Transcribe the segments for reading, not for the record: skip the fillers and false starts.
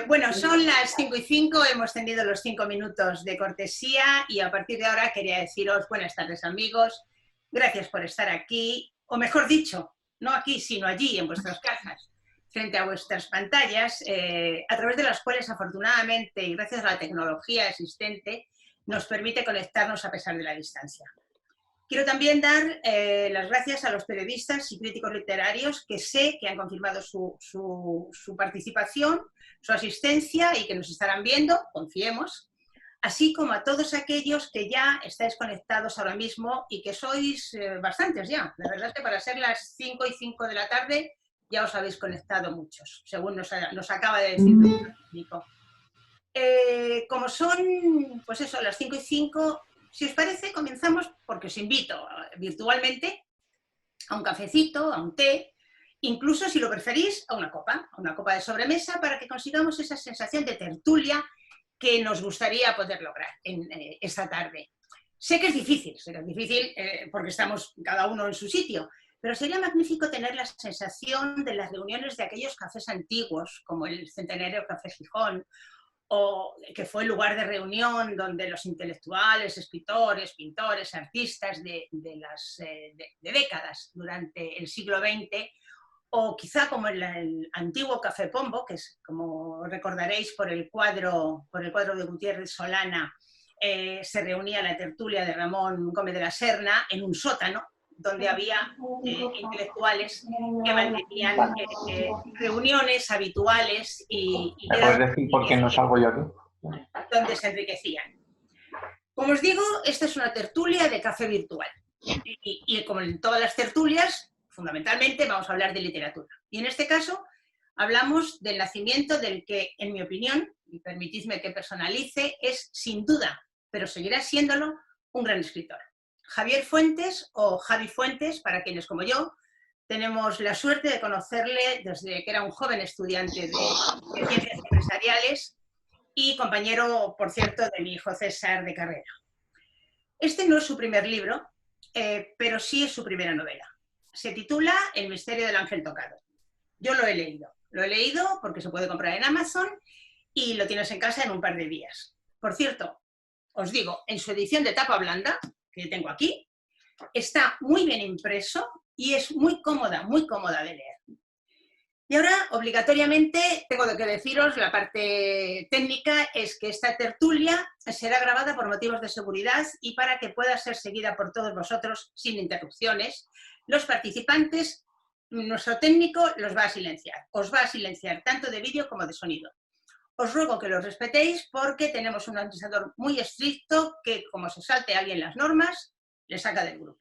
Bueno, son las 5:05, hemos tenido los 5 minutos de cortesía y a partir de ahora quería deciros buenas tardes, amigos. Gracias por estar aquí, o mejor dicho, no aquí, sino allí, en vuestras casas, frente a vuestras pantallas, a través de las cuales, afortunadamente, y gracias a la tecnología existente, nos permite conectarnos a pesar de la distancia. Quiero también dar las gracias a los periodistas y críticos literarios que sé que han confirmado su participación, su asistencia y que nos estarán viendo, confiemos, así como a todos aquellos que ya estáis conectados ahora mismo y que sois bastantes ya. La verdad es que para ser las 5:05 de la tarde ya os habéis conectado muchos, según nos acaba de decir Nico. Como son, pues eso, las 5:05, si os parece, comenzamos porque os invito virtualmente a un cafecito, a un té, incluso si lo preferís, a una copa de sobremesa para que consigamos esa sensación de tertulia que nos gustaría poder lograr en esta tarde. Sé que es difícil porque estamos cada uno en su sitio, pero sería magnífico tener la sensación de las reuniones de aquellos cafés antiguos, como el Centenario Café Gijón, o que fue el lugar de reunión donde los intelectuales, escritores, pintores, artistas de décadas durante el siglo XX, o quizá como el antiguo Café Pombo, que es, como recordaréis por el cuadro de Gutiérrez Solana, se reunía la tertulia de Ramón Gómez de la Serna en un sótano, donde había intelectuales que mantenían reuniones habituales y ¿puedes decir por qué no salgo yo aquí? Donde se enriquecían. Como os digo, esta es una tertulia de café virtual. Y como en todas las tertulias, fundamentalmente vamos a hablar de literatura. Y en este caso hablamos del nacimiento del que, en mi opinión, y permitidme que personalice, es sin duda, pero seguirá siéndolo, un gran escritor. Javier Fuentes, o Javi Fuentes, para quienes como yo, tenemos la suerte de conocerle desde que era un joven estudiante de ciencias empresariales y compañero, por cierto, de mi hijo César de carrera. Este no es su primer libro, pero sí es su primera novela. Se titula El misterio del ángel tocado. Yo lo he leído porque se puede comprar en Amazon y lo tienes en casa en un par de días. Por cierto, os digo, en su edición de tapa blanda, que tengo aquí, está muy bien impreso y es muy cómoda de leer. Y ahora, obligatoriamente, tengo que deciros, la parte técnica es que esta tertulia será grabada por motivos de seguridad y para que pueda ser seguida por todos vosotros sin interrupciones. Los participantes, nuestro técnico los va a silenciar. Os va a silenciar tanto de vídeo como de sonido. Os ruego que los respetéis porque tenemos un administrador muy estricto que, como se salte alguien las normas, le saca del grupo.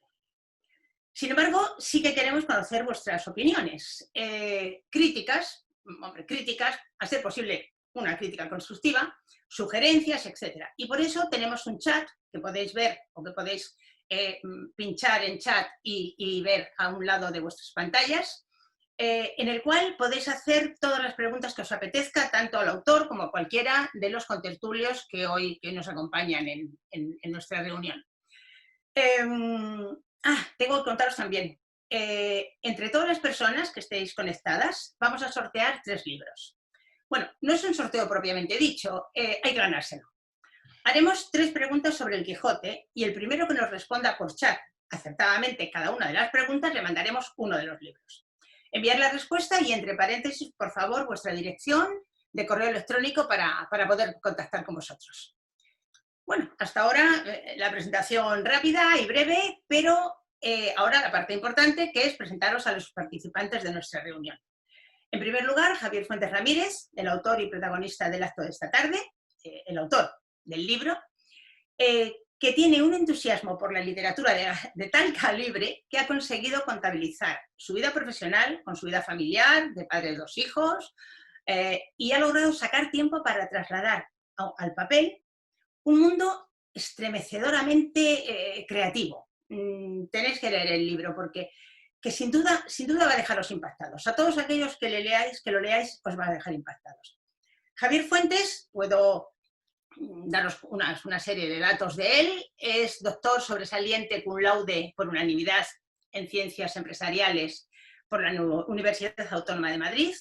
Sin embargo, sí que queremos conocer vuestras opiniones, críticas, a ser posible una crítica constructiva, sugerencias, etc. Y por eso tenemos un chat que podéis ver o que podéis pinchar en chat y ver a un lado de vuestras pantallas, en el cual podéis hacer todas las preguntas que os apetezca, tanto al autor como a cualquiera de los contertulios que hoy nos acompañan en nuestra reunión. Tengo que contaros también, entre todas las personas que estéis conectadas, vamos a sortear 3 libros. Bueno, no es un sorteo propiamente dicho, hay que ganárselo. Haremos 3 preguntas sobre el Quijote y el primero que nos responda por chat acertadamente cada una de las preguntas le mandaremos uno de los libros. Enviar la respuesta y, entre paréntesis, por favor, vuestra dirección de correo electrónico para poder contactar con vosotros. Bueno, hasta ahora la presentación rápida y breve, pero ahora la parte importante, que es presentaros a los participantes de nuestra reunión. En primer lugar, Javier Fuentes Ramírez, el autor y protagonista del acto de esta tarde, el autor del libro, que tiene un entusiasmo por la literatura de tal calibre que ha conseguido contabilizar su vida profesional con su vida familiar, de padre de 2 hijos, y ha logrado sacar tiempo para trasladar al papel un mundo estremecedoramente creativo. Tenéis que leer el libro porque sin duda va a dejaros impactados. A todos aquellos que lo leáis, os va a dejar impactados. Javier Fuentes, puedo daros una serie de datos de él. Es doctor sobresaliente cum laude por unanimidad en Ciencias Empresariales por la Universidad Autónoma de Madrid.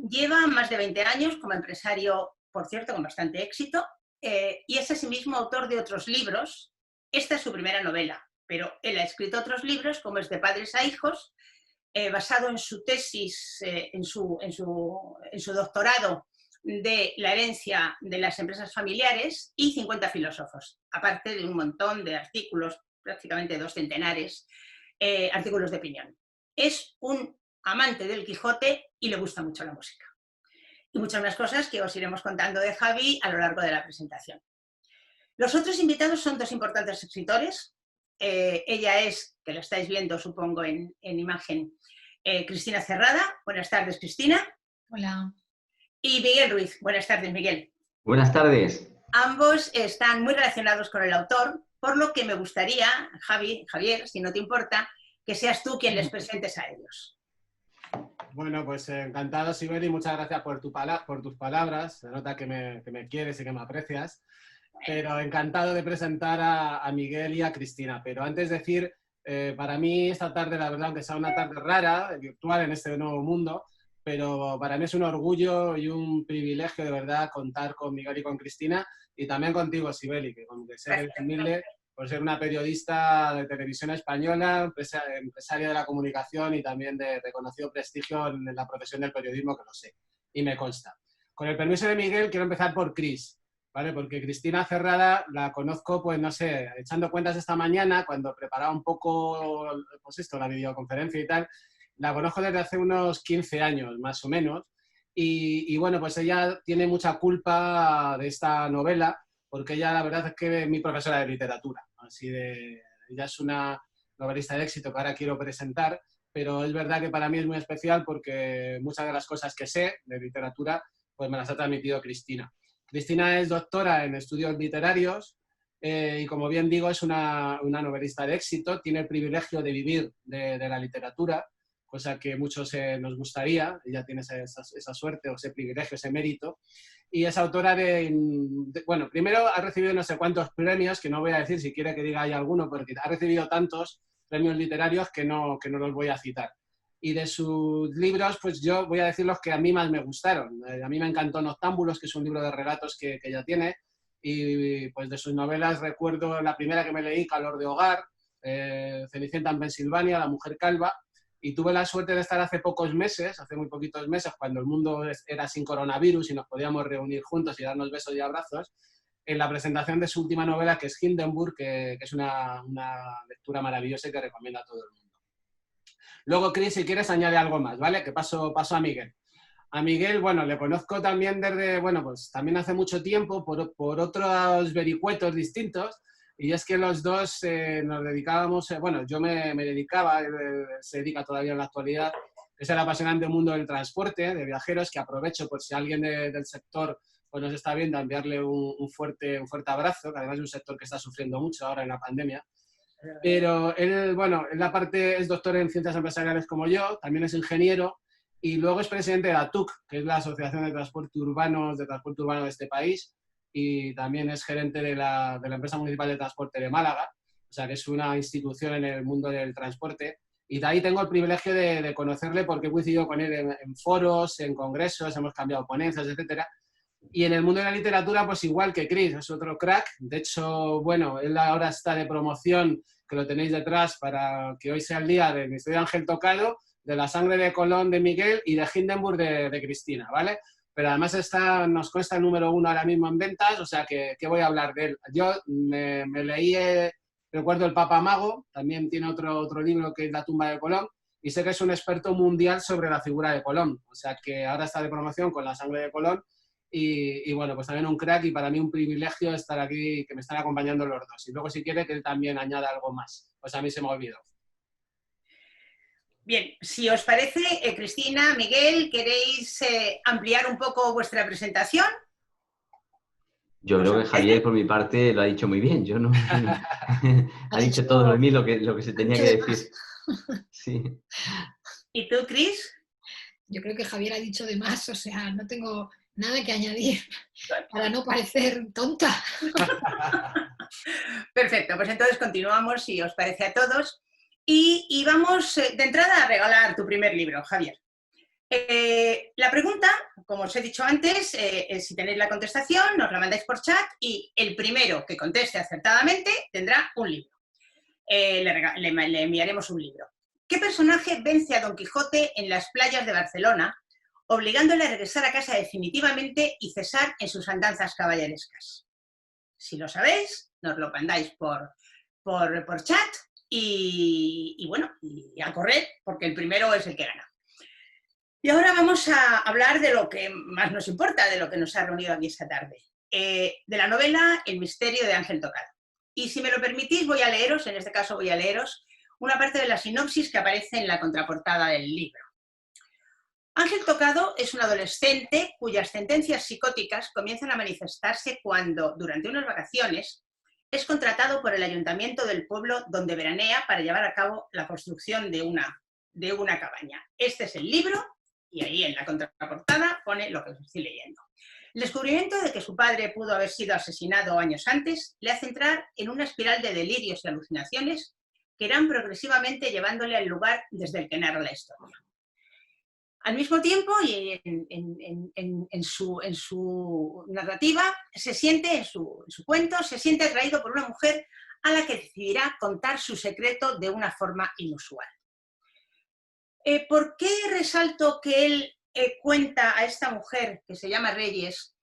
lleva más de 20 años como empresario, por cierto, con bastante éxito, y es asimismo autor de otros libros. Esta es su primera novela, pero él ha escrito otros libros, como es De padres a hijos, basado en su tesis, en su doctorado de la herencia de las empresas familiares, y 50 filósofos, aparte de un montón de artículos, prácticamente 2 centenares, artículos de opinión. Es un amante del Quijote y le gusta mucho la música. Y muchas más cosas que os iremos contando de Javi a lo largo de la presentación. Los otros invitados son 2 importantes escritores. Ella es, que lo estáis viendo supongo en imagen, Cristina Cerrada. Buenas tardes, Cristina. Hola. Y Miguel Ruiz. Buenas tardes, Miguel. Buenas tardes. Ambos están muy relacionados con el autor, por lo que me gustaría, Javier, si no te importa, que seas tú quien les presentes a ellos. Bueno, pues encantado, Sibeli, muchas gracias por tus palabras. Se nota que me quieres y que me aprecias. Pero encantado de presentar a Miguel y a Cristina. Pero antes de decir, para mí esta tarde, la verdad, aunque sea una tarde rara, virtual en este nuevo mundo, pero para mí es un orgullo y un privilegio de verdad contar con Miguel y con Cristina, y también contigo, Sibeli, que aunque sea humilde, por ser una periodista de televisión española, empresaria de la comunicación y también de reconocido prestigio en la profesión del periodismo, que lo sé, y me consta. Con el permiso de Miguel, quiero empezar por Cris, ¿vale? Porque Cristina Cerrada la conozco, pues no sé, echando cuentas esta mañana, cuando preparaba un poco, pues esto, la videoconferencia y tal, la conozco desde hace unos 15 años, más o menos, y bueno, pues ella tiene mucha culpa de esta novela, porque ella la verdad es que es mi profesora de literatura. Ella es una novelista de éxito que ahora quiero presentar, pero es verdad que para mí es muy especial porque muchas de las cosas que sé de literatura pues me las ha transmitido Cristina. Cristina es doctora en estudios literarios y, como bien digo, es una novelista de éxito, tiene el privilegio de vivir de la literatura, cosa que muchos nos gustaría. Ella tiene esa suerte o ese privilegio, ese mérito. Y es autora bueno, primero ha recibido no sé cuántos premios, que no voy a decir, si quiere que diga hay alguno, porque ha recibido tantos premios literarios que no los voy a citar. Y de sus libros, pues yo voy a decir los que a mí más me gustaron. A mí me encantó Noctámbulos, que es un libro de relatos que ella tiene, y pues de sus novelas recuerdo la primera que me leí, Calor de hogar, Cenicienta en Pensilvania, La mujer calva, y tuve la suerte de estar hace muy poquitos meses, cuando el mundo era sin coronavirus y nos podíamos reunir juntos y darnos besos y abrazos, en la presentación de su última novela, que es Hindenburg, que es una lectura maravillosa y que recomiendo a todo el mundo. Luego, Cris, si quieres, añade algo más, ¿vale? Que paso a Miguel. A Miguel, bueno, le conozco también desde, bueno, pues también hace mucho tiempo por otros vericuetos distintos. Y es que los dos nos dedicábamos, bueno, yo me dedicaba, se dedica todavía en la actualidad, es el apasionante mundo del transporte, de viajeros, que aprovecho por si alguien del sector pues nos está viendo, a enviarle un fuerte abrazo, que además es un sector que está sufriendo mucho ahora en la pandemia. Pero él, bueno, en la parte es doctor en ciencias empresariales como yo, también es ingeniero, y luego es presidente de ATUC, que es la Asociación de Transporte Urbano de este país, y también es gerente de la Empresa Municipal de Transporte de Málaga, o sea que es una institución en el mundo del transporte, y de ahí tengo el privilegio de conocerle porque he coincidido con él en foros, en congresos, hemos cambiado ponencias, etcétera. Y en el mundo de la literatura, pues igual que Cris, es otro crack. De hecho, bueno, él ahora está de promoción, que lo tenéis detrás, para que hoy sea el día de Misterio de Ángel Tocado, de La sangre de Colón de Miguel y de Hindenburg de Cristina, ¿vale? Pero además nos cuesta el número 1 ahora mismo en ventas, o sea que voy a hablar de él. Yo me leí, recuerdo, El Papa Mago, también tiene otro libro que es La tumba de Colón, y sé que es un experto mundial sobre la figura de Colón, o sea que ahora está de promoción con La sangre de Colón, y bueno, pues también un crack, y para mí un privilegio estar aquí, que me están acompañando los dos. Y luego, si quiere, que él también añada algo más, pues a mí se me olvidó. Bien, si os parece, Cristina, Miguel, ¿queréis ampliar un poco vuestra presentación? Yo creo que Javier, por mi parte, lo ha dicho muy bien. Yo no... ha dicho todo de mí lo que se tenía que decir. Sí. ¿Y tú, Cris? Yo creo que Javier ha dicho de más, o sea, no tengo nada que añadir para no parecer tonta. Perfecto, pues entonces continuamos, si os parece a todos. Y vamos de entrada a regalar tu primer libro, Javier. La pregunta, como os he dicho antes, si tenéis la contestación, nos la mandáis por chat y el primero que conteste acertadamente tendrá un libro. Le enviaremos un libro. ¿Qué personaje vence a Don Quijote en las playas de Barcelona, obligándole a regresar a casa definitivamente y cesar en sus andanzas caballerescas? Si lo sabéis, nos lo mandáis por chat y bueno, y a correr, porque el primero es el que gana. Y ahora vamos a hablar de lo que más nos importa, de lo que nos ha reunido aquí esta tarde, de la novela El misterio de Ángel Tocado. Y si me lo permitís, voy a leeros, en este caso voy a leeros, una parte de la sinopsis que aparece en la contraportada del libro. Ángel Tocado es un adolescente cuyas tendencias psicóticas comienzan a manifestarse cuando, durante unas vacaciones, es contratado por el ayuntamiento del pueblo donde veranea para llevar a cabo la construcción de una cabaña. Este es el libro y ahí en la contraportada pone lo que os estoy leyendo. El descubrimiento de que su padre pudo haber sido asesinado años antes le hace entrar en una espiral de delirios y alucinaciones que irán progresivamente llevándole al lugar desde el que narra la historia. Al mismo tiempo, y en su narrativa, se siente, en su cuento, se siente atraído por una mujer a la que decidirá contar su secreto de una forma inusual. ¿Por qué resalto que él cuenta a esta mujer, que se llama Reyes,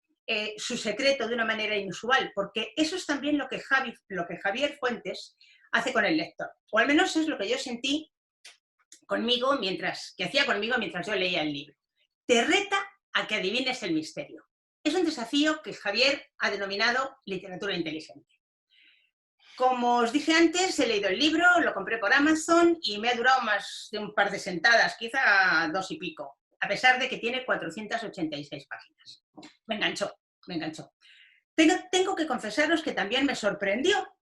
su secreto de una manera inusual? Porque eso es también lo que Javier Fuentes hace con el lector, o al menos es lo que yo sentí conmigo mientras yo leía el libro. Te reta a que adivines el misterio. Es un desafío que Javier ha denominado literatura inteligente. Como os dije antes, he leído el libro, lo compré por Amazon y me ha durado más de un par de sentadas, quizá 2 y pico, a pesar de que tiene 486 páginas. Me enganchó. Tengo que confesaros que también me sorprendió,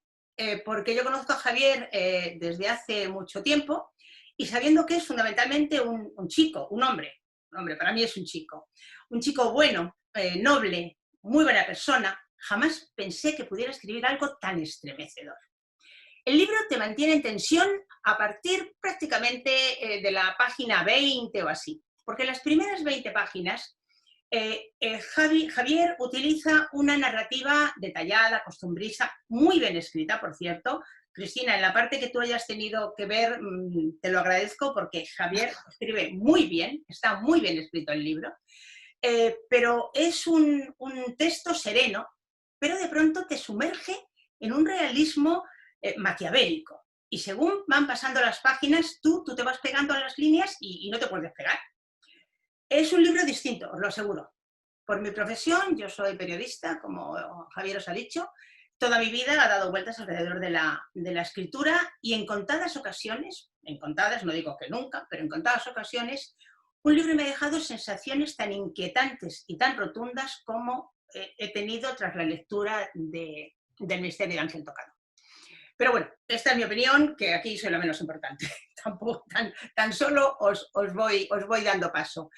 porque yo conozco a Javier desde hace mucho tiempo y sabiendo que es fundamentalmente un chico, un hombre, para mí es un chico bueno, noble, muy buena persona, jamás pensé que pudiera escribir algo tan estremecedor. El libro te mantiene en tensión a partir prácticamente de la página 20 o así, porque en las primeras 20 páginas Javier utiliza una narrativa detallada, costumbrista, muy bien escrita, por cierto. Cristina, en la parte que tú hayas tenido que ver, te lo agradezco porque Javier escribe muy bien, está muy bien escrito el libro, pero es un texto sereno, pero de pronto te sumerge en un realismo maquiavélico. Y según van pasando las páginas, tú te vas pegando a las líneas y no te puedes despegar. Es un libro distinto, os lo aseguro. Por mi profesión, yo soy periodista, como Javier os ha dicho, toda mi vida ha dado vueltas alrededor de la escritura y en contadas ocasiones, no digo que nunca, pero en contadas ocasiones, un libro me ha dejado sensaciones tan inquietantes y tan rotundas como he tenido tras la lectura del misterio de Ángel Tocado. Pero bueno, esta es mi opinión, que aquí soy la menos importante. Tampoco tan solo os voy dando paso.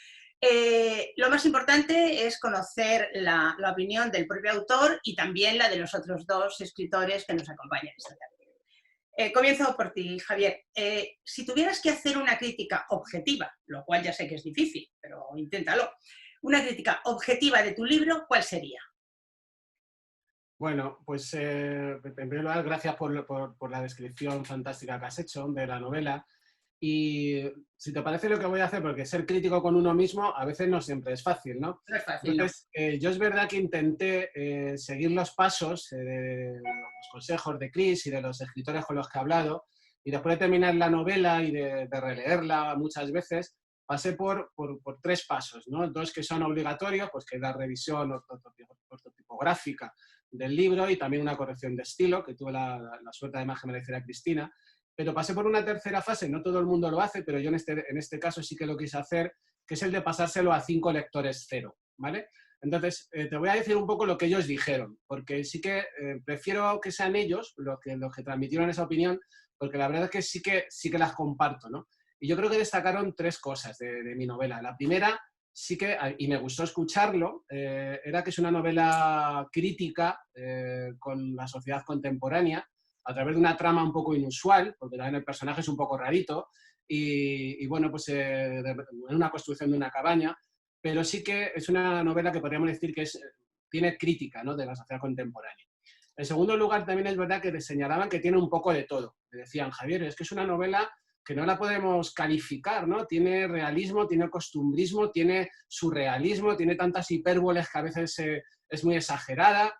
Lo más importante es conocer la opinión del propio autor y también la de los otros 2 escritores que nos acompañan esta tarde. Comienzo por ti, Javier. Si tuvieras que hacer una crítica objetiva, lo cual ya sé que es difícil, pero inténtalo, una crítica objetiva de tu libro, ¿cuál sería? Bueno, pues en primer lugar, gracias por la descripción fantástica que has hecho de la novela. Y si te parece lo que voy a hacer, porque ser crítico con uno mismo a veces no siempre es fácil, ¿no? No es fácil, entonces, yo es verdad que intenté seguir los pasos de los consejos de Chris y de los escritores con los que he hablado, y después de terminar la novela y de releerla muchas veces, pasé por 3 pasos, ¿no? 2 que son obligatorios, pues que es la revisión ortotipográfica del libro y también una corrección de estilo, que tuve la suerte además que me la hiciera Cristina. Pero pasé por una tercera fase, no todo el mundo lo hace, pero yo en este caso sí que lo quise hacer, que es el de pasárselo a 5 lectores 0, ¿vale? Entonces, te voy a decir un poco lo que ellos dijeron, porque sí que prefiero que sean ellos los que transmitieron esa opinión, porque la verdad es que sí que las comparto, ¿no? Y yo creo que destacaron 3 cosas de mi novela. La primera, sí que, y me gustó escucharlo, era que es una novela crítica con la sociedad contemporánea, a través de una trama un poco inusual, porque también el personaje es un poco rarito, y bueno, pues en una construcción de una cabaña, pero sí que es una novela que podríamos decir que tiene crítica, ¿no?, de la sociedad contemporánea. En segundo lugar, también es verdad que te señalaban que tiene un poco de todo. Me decían, Javier, es que es una novela que no la podemos calificar, ¿no? Tiene realismo, tiene costumbrismo, tiene surrealismo, tiene tantas hipérboles que a veces es muy exagerada.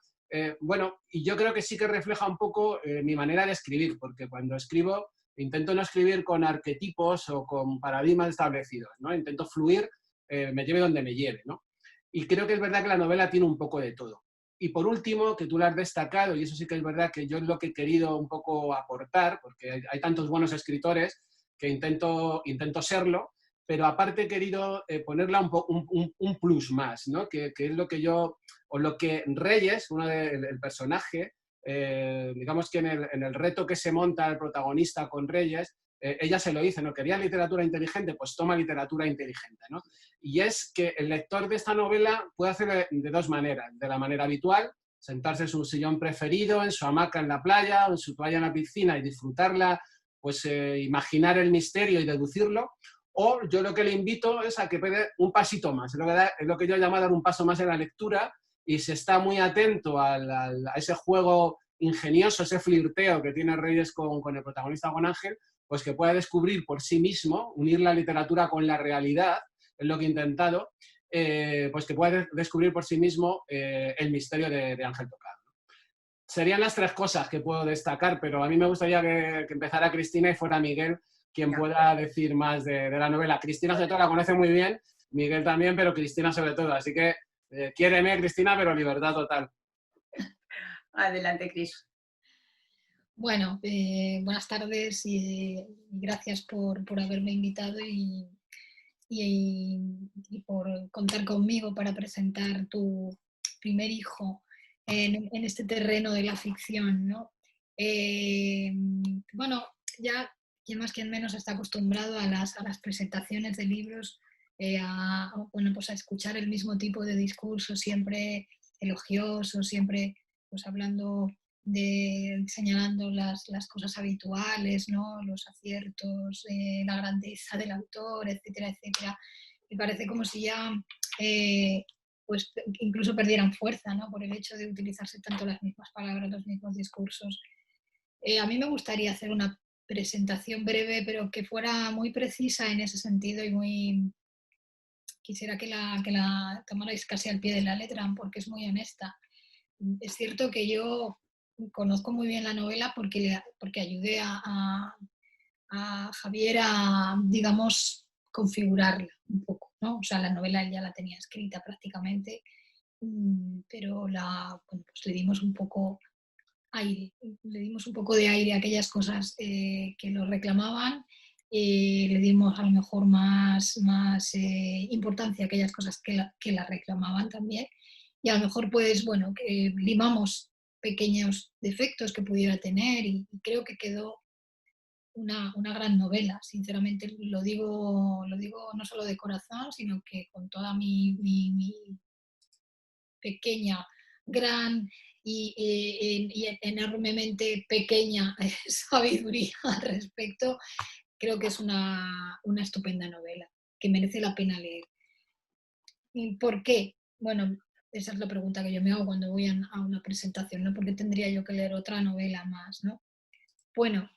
Bueno, y yo creo que sí que refleja un poco mi manera de escribir, porque cuando escribo intento no escribir con arquetipos o con paradigmas establecidos, ¿no? Intento fluir, me lleve donde me lleve, ¿no? Y creo que es verdad que la novela tiene un poco de todo. Y por último, que tú lo has destacado, y eso sí que es verdad que yo es lo que he querido un poco aportar, porque hay tantos buenos escritores que intento serlo, pero aparte he querido ponerla un plus más, ¿no? Que es lo que yo, o lo que Reyes, el personaje, digamos que en el reto que se monta el protagonista con Reyes, ella se lo dice, ¿no? Quería literatura inteligente, pues toma literatura inteligente, ¿no? Y es que el lector de esta novela puede hacer de dos maneras. De la manera habitual, sentarse en su sillón preferido, en su hamaca en la playa, o en su toalla en la piscina y disfrutarla, pues imaginar el misterio y deducirlo. O yo lo que le invito es a que pegue un pasito más. Es lo que yo llamo dar un paso más en la lectura, y si está muy atento a ese juego ingenioso, ese flirteo que tiene Reyes con el protagonista, con Ángel, pues que pueda descubrir por sí mismo, unir la literatura con la realidad, es lo que he intentado, pues que pueda descubrir por sí mismo el misterio de Ángel Tocado. Serían las tres cosas que puedo destacar, pero a mí me gustaría que empezara Cristina y fuera Miguel quien pueda decir más de la novela. Cristina sobre todo la conoce muy bien, Miguel también, pero Cristina sobre todo, así que quiéreme, Cristina, pero libertad total. Adelante, Cris. Bueno, buenas tardes y gracias por haberme invitado y por contar conmigo para presentar tu primer hijo en este terreno de la ficción, ¿no? Bueno, ya quien más quien menos está acostumbrado a las presentaciones de libros, pues a escuchar el mismo tipo de discurso siempre elogioso, siempre pues hablando señalando las cosas habituales, ¿no? Los aciertos, la grandeza del autor, etcétera, etcétera. Me parece como si ya pues incluso perdieran fuerza, ¿no? Por el hecho de utilizarse tanto las mismas palabras, los mismos discursos. A mí me gustaría hacer una presentación breve, pero que fuera muy precisa en ese sentido y muy... Quisiera que la tomarais casi al pie de la letra, porque es muy honesta. Es cierto que yo conozco muy bien la novela porque ayudé a Javier a, digamos, configurarla un poco, ¿no? O sea, la novela él ya la tenía escrita prácticamente, pero pues le dimos un poco de aire a aquellas cosas que lo reclamaban, le dimos a lo mejor más importancia a aquellas cosas que la reclamaban también, y a lo mejor pues bueno, que limamos pequeños defectos que pudiera tener y creo que quedó una gran novela, sinceramente lo digo no solo de corazón, sino que con toda mi pequeña, gran y enormemente pequeña sabiduría al respecto, creo que es una estupenda novela, que merece la pena leer. ¿Y por qué? Bueno, esa es la pregunta que yo me hago cuando voy a una presentación, ¿no? ¿Por qué tendría yo que leer otra novela más, ¿no? Bueno,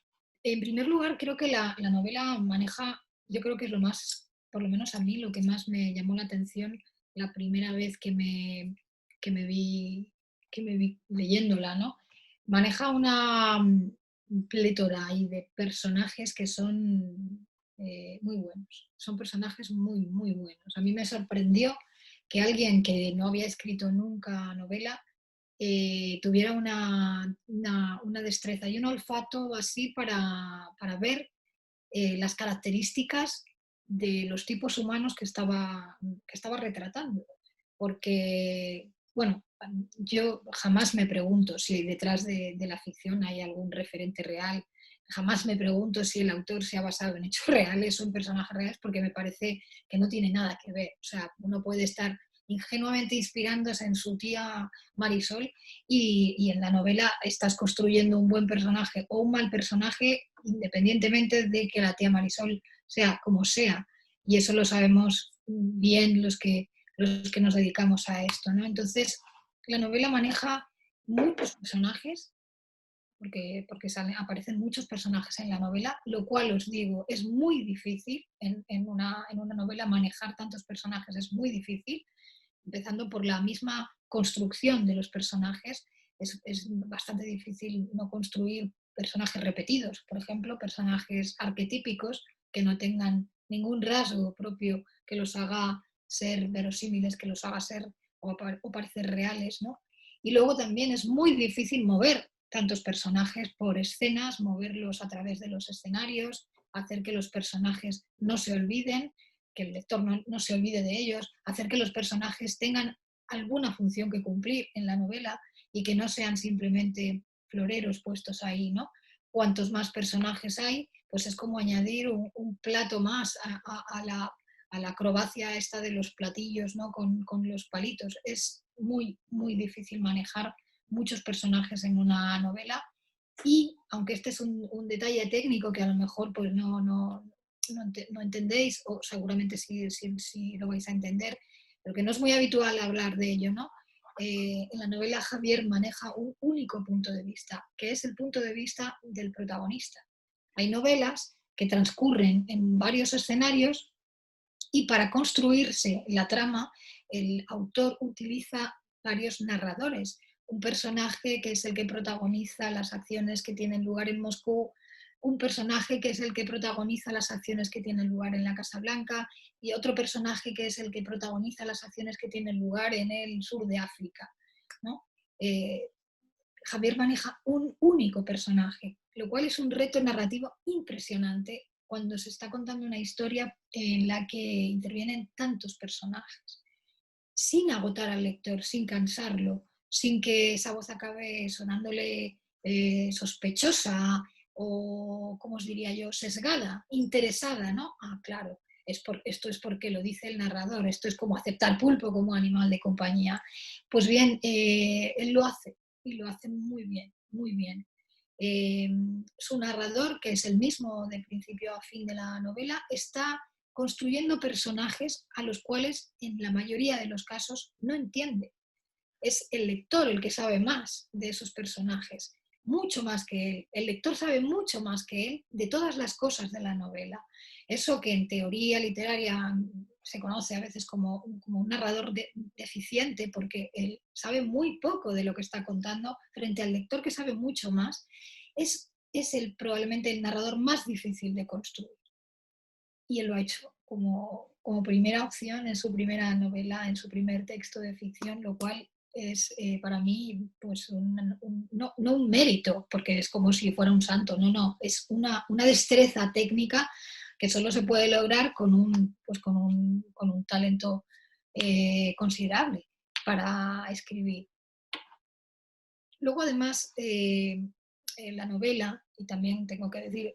en primer lugar, creo que la novela maneja, yo creo que es lo más, por lo menos a mí, lo que más me llamó la atención la primera vez que me vi leyéndola, ¿no? Maneja una plétora ahí de personajes que son muy buenos. Son personajes muy, muy buenos. A mí me sorprendió que alguien que no había escrito nunca novela tuviera una destreza y un olfato así para ver las características de los tipos humanos que estaba retratando. Porque, bueno, yo jamás me pregunto si detrás de la ficción hay algún referente real. Jamás me pregunto si el autor se ha basado en hechos reales o en personajes reales, porque me parece que no tiene nada que ver. O sea, uno puede estar ingenuamente inspirándose en su tía Marisol y en la novela estás construyendo un buen personaje o un mal personaje independientemente de que la tía Marisol sea como sea, y eso lo sabemos bien los que nos dedicamos a esto, ¿no? Entonces, la novela maneja muchos personajes, porque aparecen muchos personajes en la novela, lo cual os digo, es muy difícil en una novela manejar tantos personajes, es muy difícil, empezando por la misma construcción de los personajes. Es bastante difícil no construir personajes repetidos, por ejemplo, personajes arquetípicos que no tengan ningún rasgo propio que los haga ser verosímiles, que los haga ser o parecer reales, ¿no? Y luego también es muy difícil mover tantos personajes por escenas, moverlos a través de los escenarios, hacer que los personajes no se olviden, que el lector no se olvide de ellos, hacer que los personajes tengan alguna función que cumplir en la novela y que no sean simplemente floreros puestos ahí, ¿no? Cuantos más personajes hay, pues es como añadir un plato más a la acrobacia esta de los platillos, ¿no? Con los palitos. Es muy, muy difícil manejar muchos personajes en una novela, y aunque este es un detalle técnico que a lo mejor pues no entendéis, o seguramente sí lo vais a entender, pero que no es muy habitual hablar de ello, ¿no? En la novela Javier maneja un único punto de vista, que es el punto de vista del protagonista. Hay novelas que transcurren en varios escenarios y para construirse la trama el autor utiliza varios narradores. Un personaje que es el que protagoniza las acciones que tienen lugar en Moscú, un personaje que es el que protagoniza las acciones que tienen lugar en la Casa Blanca y otro personaje que es el que protagoniza las acciones que tienen lugar en el sur de África, ¿no? Javier maneja un único personaje, lo cual es un reto narrativo impresionante cuando se está contando una historia en la que intervienen tantos personajes, sin agotar al lector, sin cansarlo, sin que esa voz acabe sonándole sospechosa o, ¿cómo os diría yo?, sesgada, interesada, ¿no? Ah, claro, esto es porque lo dice el narrador, esto es como aceptar pulpo como animal de compañía. Pues bien, él lo hace, y lo hace muy bien, muy bien. Su narrador, que es el mismo de principio a fin de la novela, está construyendo personajes a los cuales en la mayoría de los casos no entiende. Es el lector el que sabe más de esos personajes, mucho más que él. El lector sabe mucho más que él de todas las cosas de la novela. Eso que en teoría literaria se conoce a veces como un narrador deficiente, porque él sabe muy poco de lo que está contando frente al lector que sabe mucho más, es probablemente el narrador más difícil de construir. Y él lo ha hecho como primera opción en su primera novela, en su primer texto de ficción, lo cual es para mí pues no un mérito, porque es como si fuera un santo, no, es una destreza técnica que solo se puede lograr con un talento considerable para escribir. Luego además la novela, y también tengo que decir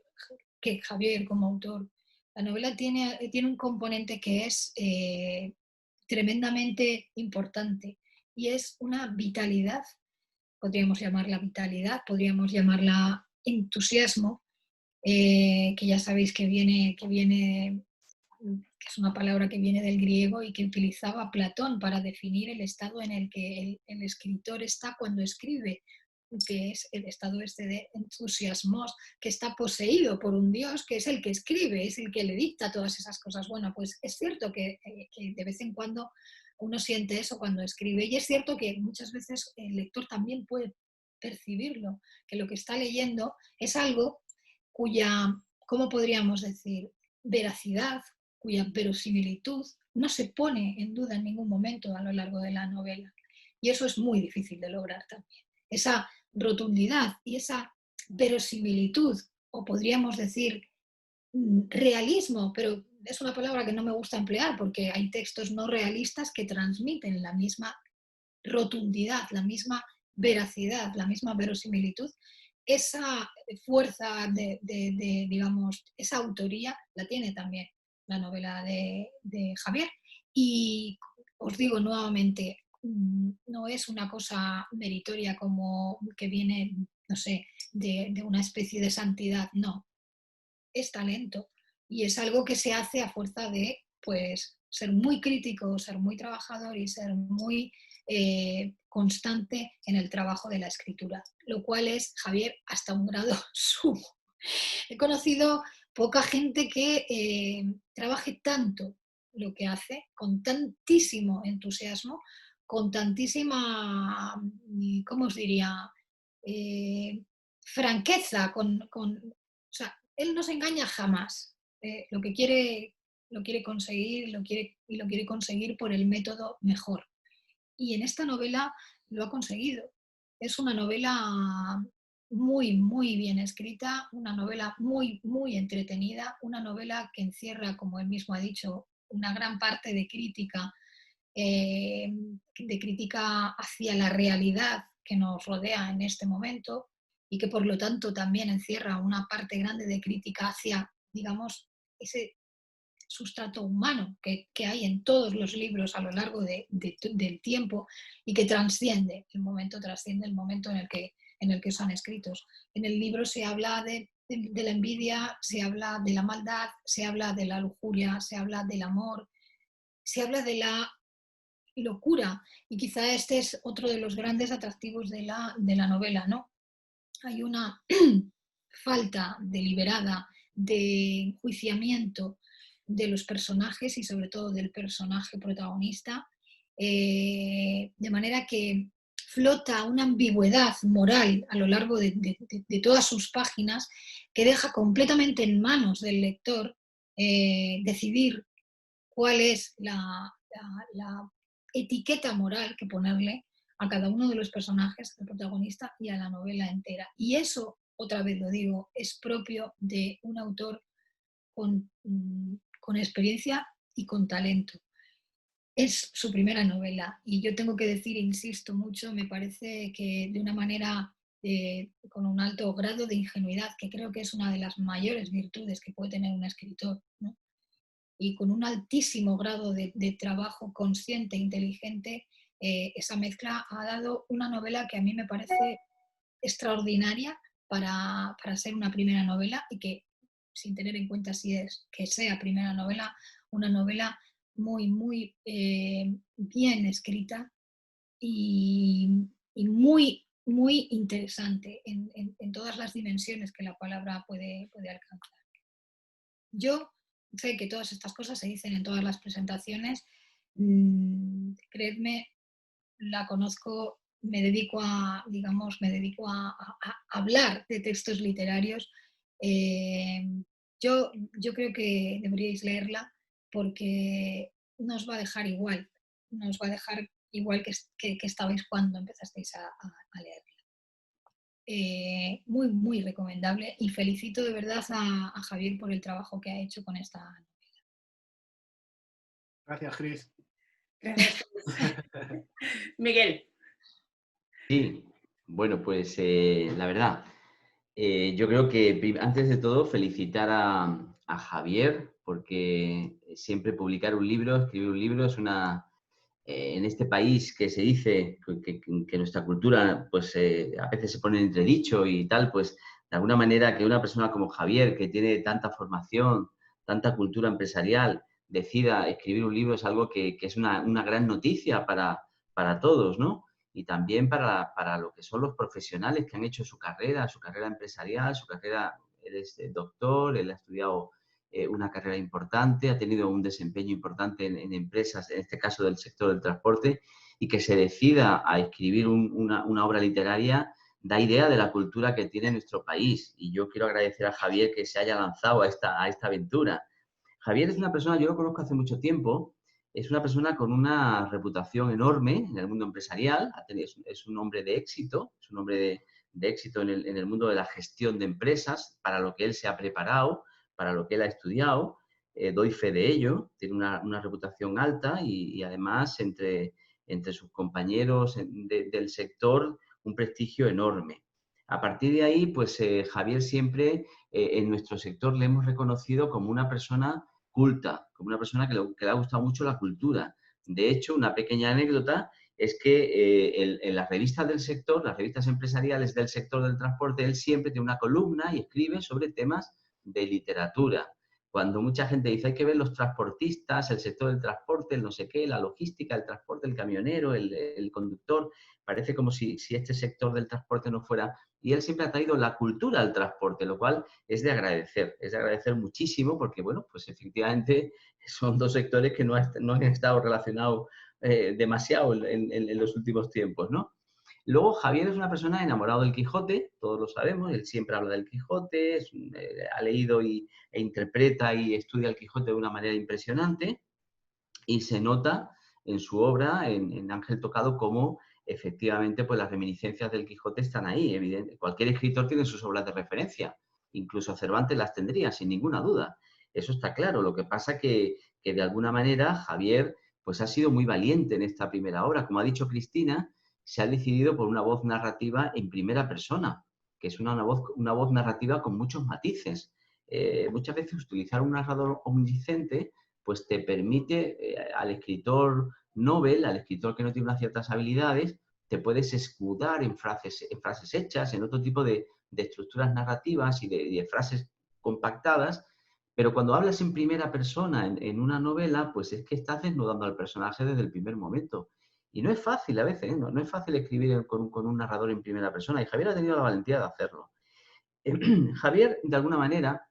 que Javier como autor, la novela tiene un componente que es tremendamente importante, y es una vitalidad. Podríamos llamarla vitalidad, podríamos llamarla entusiasmo, que ya sabéis que es una palabra que viene del griego y que utilizaba Platón para definir el estado en el que el escritor está cuando escribe, que es el estado este de entusiasmos, que está poseído por un Dios que es el que escribe, es el que le dicta todas esas cosas. Bueno, pues es cierto que de vez en cuando uno siente eso cuando escribe, y es cierto que muchas veces el lector también puede percibirlo, que lo que está leyendo es algo cuya, ¿cómo podríamos decir?, veracidad, cuya verosimilitud no se pone en duda en ningún momento a lo largo de la novela. Y eso es muy difícil de lograr también. Esa rotundidad y esa verosimilitud, o podríamos decir realismo, pero es una palabra que no me gusta emplear porque hay textos no realistas que transmiten la misma rotundidad, la misma veracidad, la misma verosimilitud. Esa fuerza digamos, esa autoría la tiene también la novela de Javier. Y os digo nuevamente, no es una cosa meritoria como que viene, no sé, de una especie de santidad, no. es talento y es algo que se hace a fuerza de, pues, ser muy crítico, ser muy trabajador y ser muy constante en el trabajo de la escritura, lo cual es, Javier, hasta un grado sumo. He conocido poca gente que trabaje tanto lo que hace, con tantísimo entusiasmo, con tantísima, ¿cómo os diría?, franqueza, o sea, él no se engaña jamás. Lo que quiere lo quiere conseguir, lo quiere conseguir por el método mejor. Y en esta novela lo ha conseguido. Es una novela muy, muy bien escrita, una novela muy, muy entretenida, una novela que encierra, como él mismo ha dicho, una gran parte de crítica hacia la realidad que nos rodea en este momento y que por lo tanto también encierra una parte grande de crítica hacia, digamos, ese sustrato humano que hay en todos los libros a lo largo del tiempo y que trasciende el momento en el que son escritos. En el libro se habla de la envidia, se habla de la maldad, se habla de la lujuria, se habla del amor, se habla de la locura, y quizá este es otro de los grandes atractivos de la novela, ¿no? Hay una falta deliberada de enjuiciamiento de los personajes y sobre todo del personaje protagonista, de manera que flota una ambigüedad moral a lo largo de todas sus páginas que deja completamente en manos del lector decidir cuál es la etiqueta moral que ponerle a cada uno de los personajes, al protagonista y a la novela entera. Y eso, otra vez lo digo, es propio de un autor con experiencia y con talento. Es su primera novela y yo tengo que decir, insisto mucho, me parece que de una manera con un alto grado de ingenuidad, que creo que es una de las mayores virtudes que puede tener un escritor, ¿no? Y con un altísimo grado de trabajo consciente e inteligente, esa mezcla ha dado una novela que a mí me parece extraordinaria para ser una primera novela y que, sin tener en cuenta si es que sea primera novela, una novela muy, muy bien escrita y muy, muy interesante en todas las dimensiones que la palabra puede alcanzar. Yo sé que todas estas cosas se dicen en todas las presentaciones. Creedme, la conozco, me dedico a hablar de textos literarios. Yo creo que deberíais leerla porque no os va a dejar igual, no os va a dejar igual que estabais cuando empezasteis a leerla. Muy, muy recomendable y felicito de verdad a Javier por el trabajo que ha hecho con esta novela. Gracias, Cris. Gracias. Miguel. Sí, bueno, pues la verdad, yo creo que antes de todo felicitar a Javier, porque siempre publicar un libro, escribir un libro es en este país que se dice que nuestra cultura pues a veces se pone en entredicho y tal, pues de alguna manera que una persona como Javier, que tiene tanta formación, tanta cultura empresarial, decida escribir un libro es algo que es una gran noticia para todos, ¿no? Y también para lo que son los profesionales que han hecho su carrera empresarial, su carrera, él es doctor, él ha estudiado una carrera importante, ha tenido un desempeño importante en empresas, en este caso del sector del transporte, y que se decida a escribir una obra literaria da idea de la cultura que tiene nuestro país. Y yo quiero agradecer a Javier que se haya lanzado a esta aventura. Javier es una persona, yo lo conozco hace mucho tiempo, es una persona con una reputación enorme en el mundo empresarial, es un hombre de éxito, es un hombre de éxito en el mundo de la gestión de empresas, para lo que él se ha preparado, para lo que él ha estudiado, doy fe de ello, tiene una reputación alta y además entre sus compañeros del sector un prestigio enorme. A partir de ahí, pues Javier siempre en nuestro sector le hemos reconocido como una persona culta, como una persona que le ha gustado mucho la cultura. De hecho, una pequeña anécdota es que en las revistas del sector, las revistas empresariales del sector del transporte, él siempre tiene una columna y escribe sobre temas de literatura. Cuando mucha gente dice hay que ver los transportistas, el sector del transporte, el no sé qué, la logística, el transporte, el camionero, el conductor, parece como si este sector del transporte no fuera... Y él siempre ha traído la cultura al transporte, lo cual es de agradecer muchísimo porque, bueno, pues efectivamente son dos sectores que no han estado relacionados demasiado en los últimos tiempos, ¿no? Luego, Javier es una persona enamorada del Quijote, todos lo sabemos, él siempre habla del Quijote, ha leído e interpreta y estudia el Quijote de una manera impresionante y se nota en su obra, en Ángel Tocado, cómo efectivamente pues, las reminiscencias del Quijote están ahí. Evidente. Cualquier escritor tiene sus obras de referencia, incluso Cervantes las tendría, sin ninguna duda. Eso está claro. Lo que pasa que de alguna manera Javier pues, ha sido muy valiente en esta primera obra. Como ha dicho Cristina, se ha decidido por una voz narrativa en primera persona, que es una voz narrativa con muchos matices. Muchas veces utilizar un narrador omnisciente pues te permite al escritor novel, al escritor que no tiene unas ciertas habilidades, te puedes escudar en frases hechas, en otro tipo de estructuras narrativas y de frases compactadas, pero cuando hablas en primera persona en una novela, pues es que estás desnudando al personaje desde el primer momento. Y no es fácil a veces, ¿eh? No es fácil escribir con un narrador en primera persona, y Javier ha tenido la valentía de hacerlo. Javier, de alguna manera,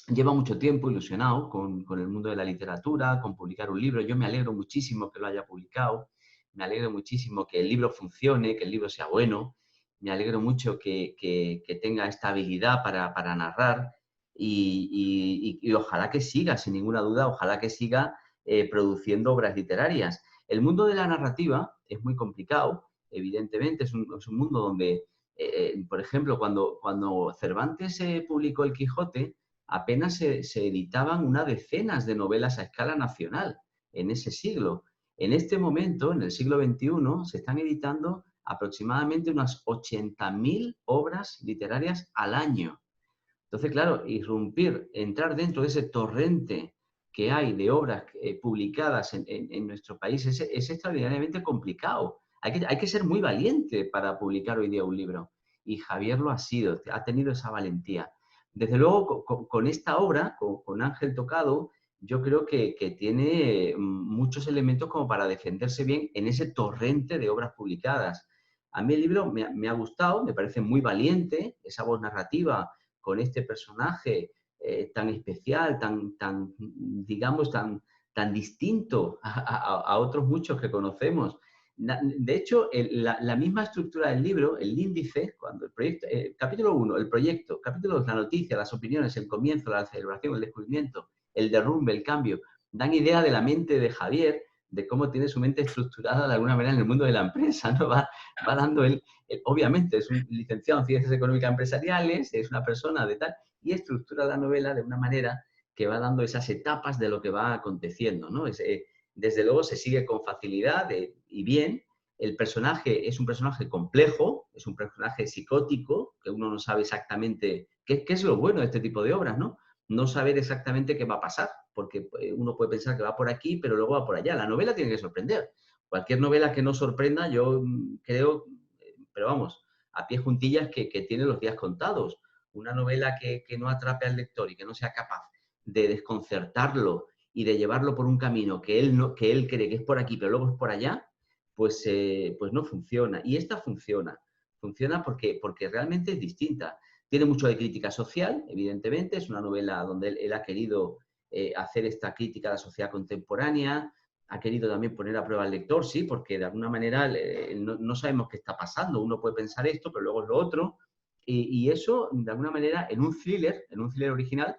lleva mucho tiempo ilusionado con el mundo de la literatura, con publicar un libro. Yo me alegro muchísimo que lo haya publicado, me alegro muchísimo que el libro funcione, que el libro sea bueno, me alegro mucho que tenga esta habilidad para narrar y ojalá que siga, sin ninguna duda, ojalá que siga produciendo obras literarias. El mundo de la narrativa es muy complicado, evidentemente, es un mundo donde, por ejemplo, cuando Cervantes publicó El Quijote, apenas se editaban unas decenas de novelas a escala nacional en ese siglo. En este momento, en el siglo XXI, se están editando aproximadamente unas 80.000 obras literarias al año. Entonces, claro, entrar dentro de ese torrente que hay de obras publicadas en nuestro país es extraordinariamente complicado. Hay que ser muy valiente para publicar hoy día un libro. Y Javier lo ha sido, ha tenido esa valentía. Desde luego, con esta obra, con Ángel Tocado, yo creo que tiene muchos elementos como para defenderse bien en ese torrente de obras publicadas. A mí el libro me ha gustado, me parece muy valiente, esa voz narrativa con este personaje tan especial, digamos, tan distinto a otros muchos que conocemos. De hecho, la misma estructura del libro, el índice, cuando el proyecto, capítulo 1, el proyecto, capítulo 2, la noticia, las opiniones, el comienzo, la celebración, el descubrimiento, el derrumbe, el cambio, dan idea de la mente de Javier, de cómo tiene su mente estructurada de alguna manera en el mundo de la empresa, ¿no? Va dando él, obviamente es un licenciado en Ciencias Económicas Empresariales, es una persona de tal, y estructura la novela de una manera que va dando esas etapas de lo que va aconteciendo, ¿no? Desde luego se sigue con facilidad y bien. El personaje es un personaje complejo, es un personaje psicótico, que uno no sabe exactamente qué es lo bueno de este tipo de obras, ¿no? No saber exactamente qué va a pasar, porque uno puede pensar que va por aquí, pero luego va por allá. La novela tiene que sorprender. Cualquier novela que no sorprenda, yo creo, pero vamos, a pie juntillas que tiene los días contados. Una novela que no atrape al lector y que no sea capaz de desconcertarlo y de llevarlo por un camino que él cree que es por aquí, pero luego es por allá, pues no funciona. Y esta funciona. Funciona porque realmente es distinta. Tiene mucho de crítica social, evidentemente. Es una novela donde él ha querido hacer esta crítica a la sociedad contemporánea. Ha querido también poner a prueba al lector, sí, porque de alguna manera no sabemos qué está pasando. Uno puede pensar esto, pero luego es lo otro. Y eso, de alguna manera, en un thriller original,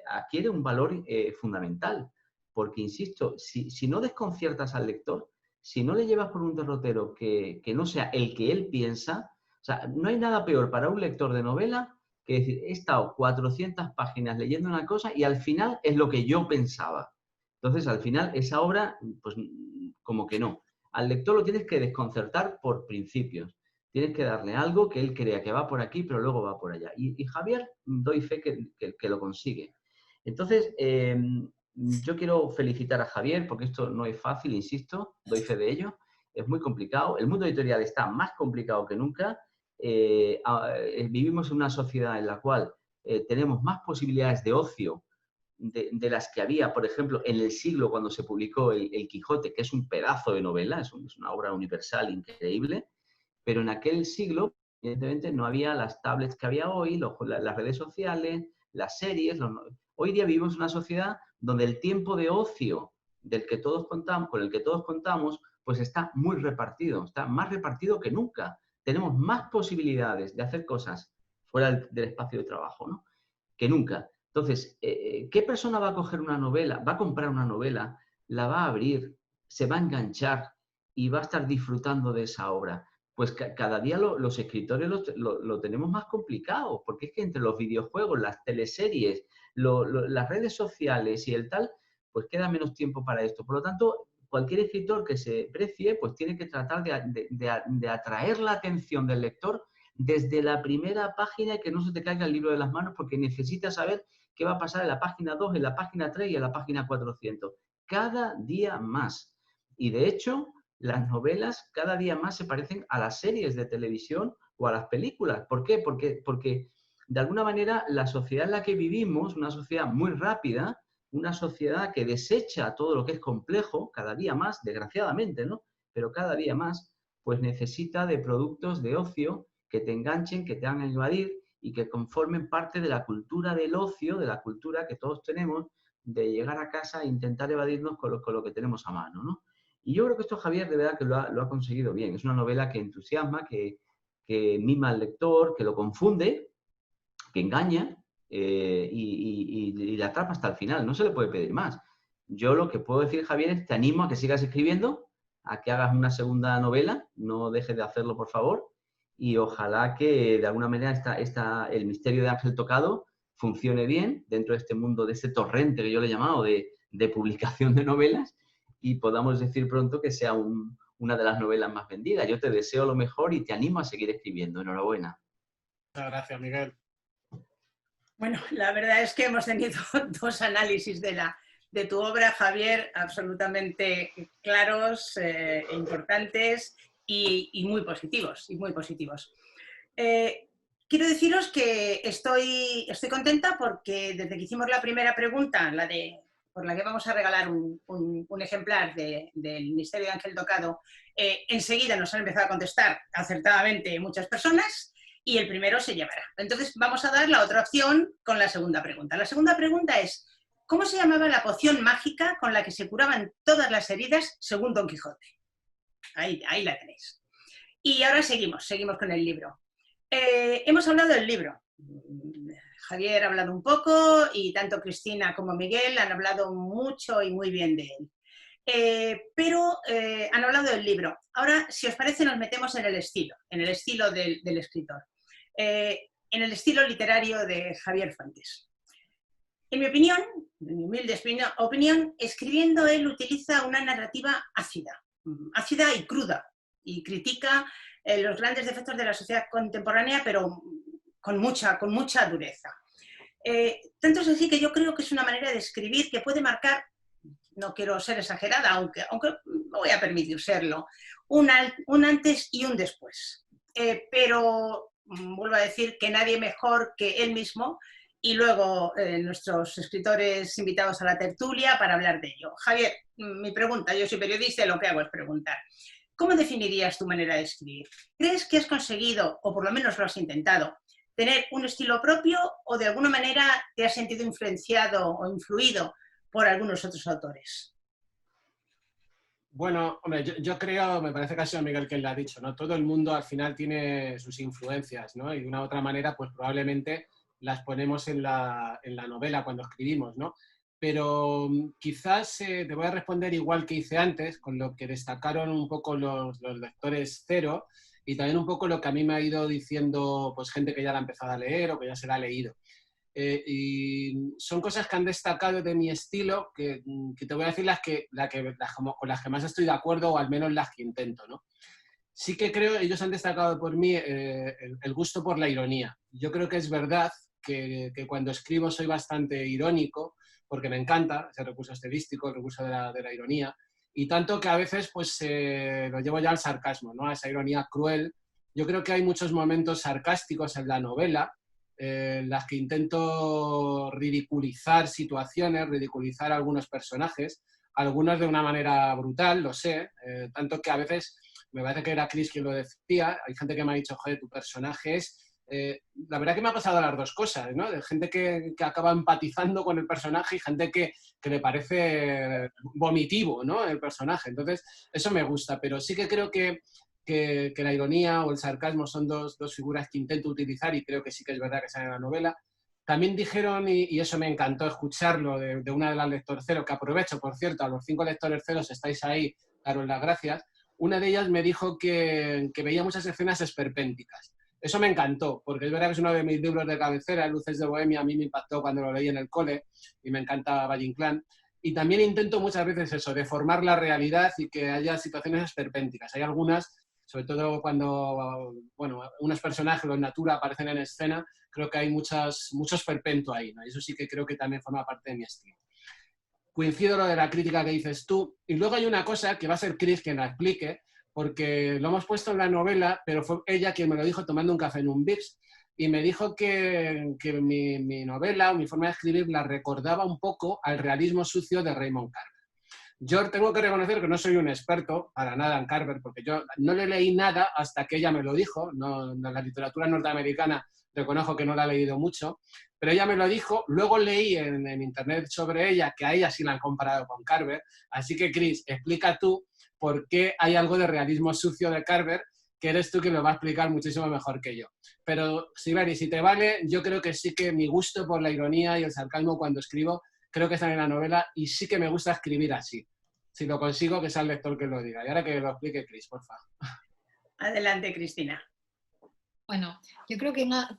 adquiere un valor fundamental. Porque, insisto, si no desconciertas al lector, si no le llevas por un derrotero que no sea el que él piensa, o sea, no hay nada peor para un lector de novela que decir, he estado 400 páginas leyendo una cosa y al final es lo que yo pensaba. Entonces, al final, esa obra, pues como que no. Al lector lo tienes que desconcertar por principios. Tienes que darle algo que él crea que va por aquí, pero luego va por allá. Y Javier, doy fe que lo consigue. Entonces, yo quiero felicitar a Javier, porque esto no es fácil, insisto, doy fe de ello. Es muy complicado. El mundo editorial está más complicado que nunca. Vivimos en una sociedad en la cual tenemos más posibilidades de ocio de las que había, por ejemplo, en el siglo cuando se publicó el Quijote, que es un pedazo de novela, es una obra universal increíble, pero en aquel siglo, evidentemente, no había las tablets que había hoy, las redes sociales, las series. Hoy día vivimos en una sociedad donde el tiempo de ocio con el que todos contamos, pues está muy repartido, está más repartido que nunca. Tenemos más posibilidades de hacer cosas fuera del espacio de trabajo, ¿no?, que nunca. Entonces, ¿qué persona va a coger una novela, va a comprar una novela, la va a abrir, se va a enganchar y va a estar disfrutando de esa obra? Pues cada día los escritores lo tenemos más complicado, porque es que entre los videojuegos, las teleseries, las redes sociales y el tal, pues queda menos tiempo para esto. Por lo tanto, cualquier escritor que se precie, pues tiene que tratar de atraer la atención del lector desde la primera página y que no se te caiga el libro de las manos, porque necesitas saber qué va a pasar en la página 2, en la página 3 y en la página 400. Cada día más. Y de hecho, las novelas cada día más se parecen a las series de televisión o a las películas. ¿Por qué? Porque de alguna manera la sociedad en la que vivimos, una sociedad muy rápida, una sociedad que desecha todo lo que es complejo, cada día más, desgraciadamente, ¿no?, pero cada día más, pues necesita de productos de ocio que te enganchen, que te hagan invadir y que conformen parte de la cultura del ocio, de la cultura que todos tenemos, de llegar a casa e intentar evadirnos con lo que tenemos a mano, ¿no? Y yo creo que esto Javier de verdad que lo ha conseguido bien. Es una novela que entusiasma, que mima al lector, que lo confunde, que engaña y la atrapa hasta el final. No se le puede pedir más. Yo lo que puedo decir, Javier, es te animo a que sigas escribiendo, a que hagas una segunda novela, no dejes de hacerlo, por favor, y ojalá que de alguna manera el misterio de Ángel Tocado funcione bien dentro de este mundo, de este torrente que yo le he llamado de publicación de novelas, y podamos decir pronto que sea una de las novelas más vendidas. Yo te deseo lo mejor y te animo a seguir escribiendo. Enhorabuena. Muchas gracias, Miguel. Bueno, la verdad es que hemos tenido dos análisis de tu obra, Javier, absolutamente claros, importantes y muy positivos. Quiero deciros que estoy contenta porque desde que hicimos la primera pregunta, por la que vamos a regalar un ejemplar del Misterio de Ángel Tocado, enseguida nos han empezado a contestar acertadamente muchas personas y el primero se llevará. Entonces vamos a dar la otra opción con la segunda pregunta. La segunda pregunta es, ¿cómo se llamaba la poción mágica con la que se curaban todas las heridas según Don Quijote? Ahí la tenéis. Y ahora seguimos con el libro. Hemos hablado del libro. Javier ha hablado un poco y tanto Cristina como Miguel han hablado mucho y muy bien de él. Pero han hablado del libro. Ahora, si os parece, nos metemos en el estilo del escritor. En el estilo literario de Javier Fuentes. En mi opinión, en mi humilde opinión, escribiendo él utiliza una narrativa ácida y cruda, y critica los grandes defectos de la sociedad contemporánea, pero con mucha dureza. Tanto es así que yo creo que es una manera de escribir que puede marcar, no quiero ser exagerada, aunque me voy a permitir serlo, un antes y un después. Pero vuelvo a decir que nadie mejor que él mismo y luego nuestros escritores invitados a la tertulia para hablar de ello. Javier, mi pregunta, yo soy periodista y lo que hago es preguntar. ¿Cómo definirías tu manera de escribir? ¿Crees que has conseguido, o por lo menos lo has intentado, tener un estilo propio o de alguna manera te has sentido influenciado o influido por algunos otros autores? Bueno, hombre, yo creo, me parece que ha sido Miguel quien lo ha dicho, ¿no? Todo el mundo al final tiene sus influencias, ¿no? Y de una u otra manera, pues probablemente las ponemos en la novela cuando escribimos, ¿no? Pero quizás te voy a responder igual que hice antes, con lo que destacaron un poco los lectores cero y también un poco lo que a mí me ha ido diciendo pues gente que ya la ha empezado a leer o que ya se la ha leído. Y son cosas que han destacado de mi estilo que te voy a decir con las que más estoy de acuerdo o al menos las que intento, ¿no? Sí que creo, ellos han destacado por mí el gusto por la ironía. Yo creo que es verdad que cuando escribo soy bastante irónico, porque me encanta ese recurso estilístico, el recurso de la ironía, y tanto que a veces pues lo llevo ya al sarcasmo, ¿no? A esa ironía cruel. Yo creo que hay muchos momentos sarcásticos en la novela, en las que intento ridiculizar situaciones, ridiculizar algunos personajes, algunos de una manera brutal, lo sé, tanto que a veces, me parece que era Chris quien lo decía, hay gente que me ha dicho, joder, tu personaje es... la verdad que me ha pasado las dos cosas, ¿no? De gente que acaba empatizando con el personaje y gente que le parece vomitivo, ¿no? El personaje. Entonces, eso me gusta, pero sí que creo que la ironía o el sarcasmo son dos figuras que intento utilizar y creo que sí que es verdad que salen en la novela. También dijeron, y eso me encantó escucharlo, de una de las lectores cero, que aprovecho, por cierto, a los 5 lectores ceros estáis ahí, daros las gracias. Una de ellas me dijo que veía muchas escenas esperpénticas. Eso me encantó, porque es verdad que es uno de mis libros de cabecera, Luces de Bohemia, a mí me impactó cuando lo leí en el cole y me encanta Valle Inclán. Y también intento muchas veces eso, deformar la realidad y que haya situaciones esperpénticas. Hay algunas, sobre todo cuando, bueno, unos personajes, los natura, aparecen en escena, creo que hay mucho esperpento ahí, ¿no? Y eso sí que creo que también forma parte de mi estilo. Coincido lo de la crítica que dices tú. Y luego hay una cosa que va a ser Chris quien la explique, porque lo hemos puesto en la novela, pero fue ella quien me lo dijo tomando un café en un Vips, y me dijo que mi novela o mi forma de escribir la recordaba un poco al realismo sucio de Raymond Carver. Yo tengo que reconocer que no soy un experto para nada en Carver, porque yo no le leí nada hasta que ella me lo dijo. No, en la literatura norteamericana reconozco que no la he leído mucho, pero ella me lo dijo. Luego leí en internet sobre ella, que a ella sí la han comparado con Carver. Así que, Chris, explica tú por qué hay algo de realismo sucio de Carver, que eres tú quien lo va a explicar muchísimo mejor que yo. Pero, Sibeli, si te vale, yo creo que sí que mi gusto por la ironía y el sarcasmo cuando escribo, creo que está en la novela y sí que me gusta escribir así. Si lo consigo, que sea el lector que lo diga. Y ahora que lo explique Chris, por favor. Adelante, Cristina. Bueno, yo creo que una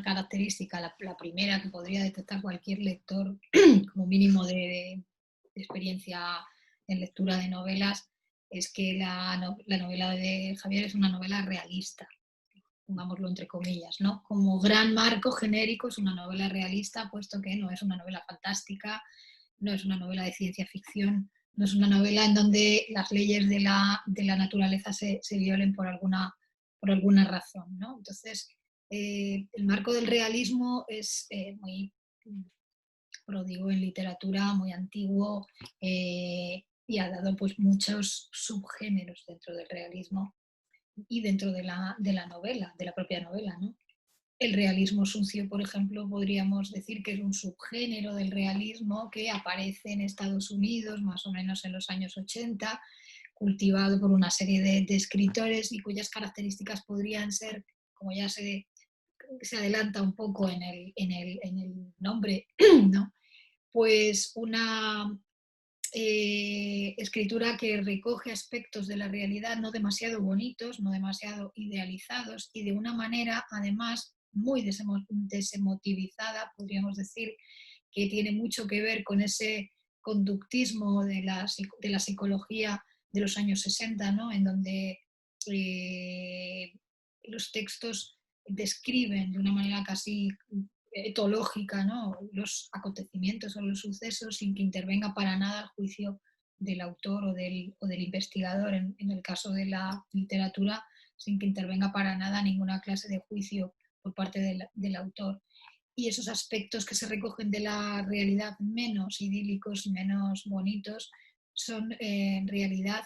característica, la primera que podría detectar cualquier lector como mínimo de experiencia en lectura de novelas, es que la novela de Javier es una novela realista, pongámoslo entre comillas, ¿no? Como gran marco genérico es una novela realista, puesto que no es una novela fantástica, no es una novela de ciencia ficción, no es una novela en donde las leyes de la naturaleza se violen por alguna razón, ¿no? Entonces, el marco del realismo es muy pródigo en literatura, muy antiguo, y ha dado pues muchos subgéneros dentro del realismo y dentro de la novela, de la propia novela, ¿no? El realismo sucio, por ejemplo, podríamos decir que es un subgénero del realismo que aparece en Estados Unidos más o menos en los años 80, cultivado por una serie de escritores y cuyas características podrían ser, como ya se adelanta un poco en el nombre, ¿no? Pues una escritura que recoge aspectos de la realidad no demasiado bonitos, no demasiado idealizados y de una manera, además, muy desemotivizada, podríamos decir, que tiene mucho que ver con ese conductismo de la psicología de los años 60, ¿no? En donde los textos describen de una manera casi etológica, ¿no? Los acontecimientos o los sucesos sin que intervenga para nada el juicio del autor o del investigador, en el caso de la literatura, sin que intervenga para nada ninguna clase de juicio por parte del autor. Y esos aspectos que se recogen de la realidad menos idílicos, menos bonitos, son en realidad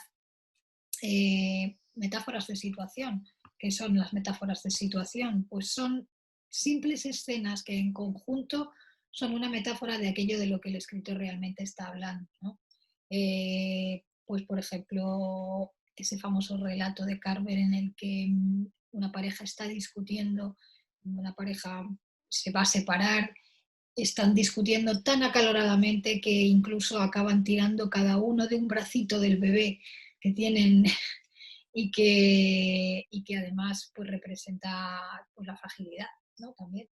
metáforas de situación. ¿Qué son las metáforas de situación? Pues son simples escenas que en conjunto son una metáfora de aquello de lo que el escritor realmente está hablando, ¿no? Pues por ejemplo, ese famoso relato de Carver en el que una pareja está discutiendo, una pareja se va a separar, están discutiendo tan acaloradamente que incluso acaban tirando cada uno de un bracito del bebé que tienen y que además pues, representa pues, la fragilidad, ¿no? También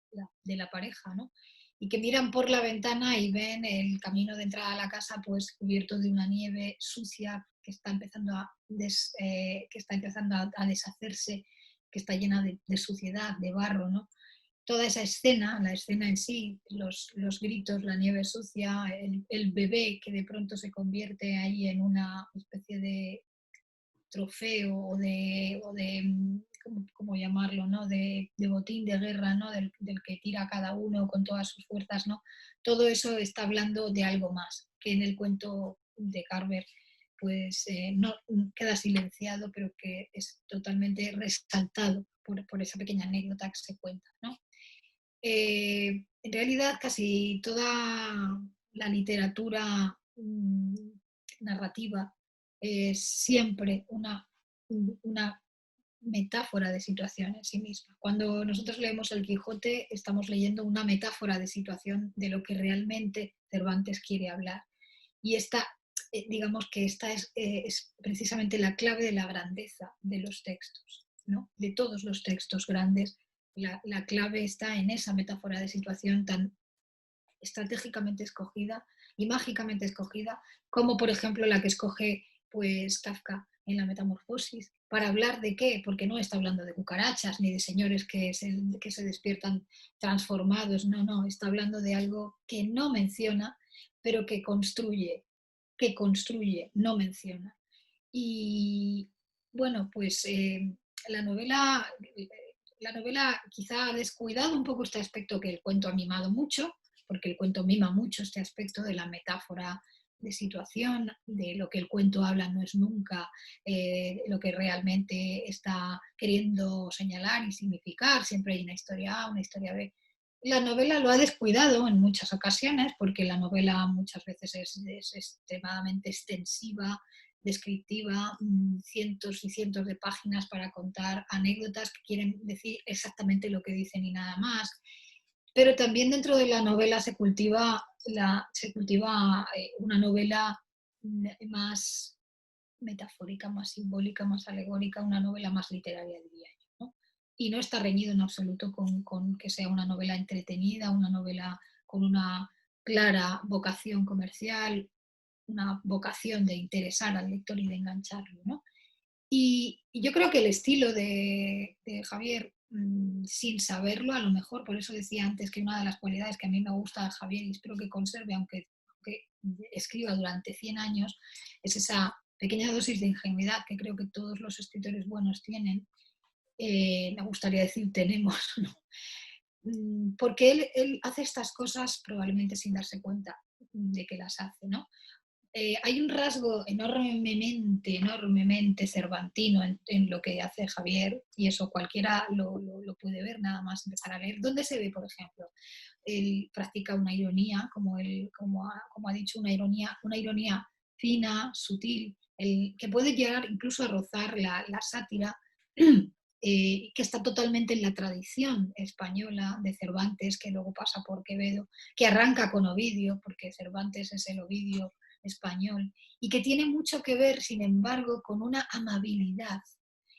de la pareja, ¿no? Y que miran por la ventana y ven el camino de entrada a la casa pues cubierto de una nieve sucia que está empezando a deshacerse, que está llena de suciedad, de barro, ¿no? Toda esa escena, la escena en sí, los gritos, la nieve sucia, el bebé que de pronto se convierte ahí en una especie de trofeo o de ¿cómo llamarlo? ¿No? De botín de guerra, ¿no? Del que tira cada uno con todas sus fuerzas, ¿no? Todo eso está hablando de algo más, que en el cuento de Carver pues no queda silenciado, pero que es totalmente resaltado por esa pequeña anécdota que se cuenta, ¿no? En realidad casi toda la literatura narrativa es siempre una metáfora de situación en sí misma. Cuando nosotros leemos El Quijote, estamos leyendo una metáfora de situación de lo que realmente Cervantes quiere hablar. Y digamos que esta es precisamente la clave de la grandeza de los textos, ¿no? De todos los textos grandes. La clave está en esa metáfora de situación tan estratégicamente escogida y mágicamente escogida, como por ejemplo la que escoge pues Kafka en La Metamorfosis. ¿Para hablar de qué? Porque no está hablando de cucarachas ni de señores que se despiertan transformados, no, está hablando de algo que no menciona, pero que construye, no menciona. Y bueno, pues la novela quizá ha descuidado un poco este aspecto que el cuento ha mimado mucho, porque el cuento mima mucho este aspecto de la metáfora de situación, de lo que el cuento habla no es nunca lo que realmente está queriendo señalar y significar. Siempre hay una historia A, una historia B. La novela lo ha descuidado en muchas ocasiones, porque la novela muchas veces es extremadamente extensiva, descriptiva, cientos y cientos de páginas para contar anécdotas que quieren decir exactamente lo que dicen y nada más. Pero también dentro de la novela se cultiva una novela más metafórica, más simbólica, más alegórica, una novela más literaria, diría yo, ¿no? Y no está reñido en absoluto con que sea una novela entretenida, una novela con una clara vocación comercial, una vocación de interesar al lector y de engancharlo, ¿no? Y yo creo que el estilo de Javier, sin saberlo, a lo mejor, por eso decía antes que una de las cualidades que a mí me gusta de Javier y espero que conserve, aunque escriba durante 100 años, es esa pequeña dosis de ingenuidad que creo que todos los escritores buenos tienen. Me gustaría decir tenemos, ¿no? Porque él hace estas cosas probablemente sin darse cuenta de que las hace, ¿no? Hay un rasgo enormemente cervantino en lo que hace Javier, y eso cualquiera lo puede ver nada más empezar a leer. ¿Dónde se ve, por ejemplo? Él practica una ironía, como ha dicho, una ironía fina, sutil, que puede llegar incluso a rozar la sátira, que está totalmente en la tradición española de Cervantes, que luego pasa por Quevedo, que arranca con Ovidio, porque Cervantes es el Ovidio español, y que tiene mucho que ver, sin embargo, con una amabilidad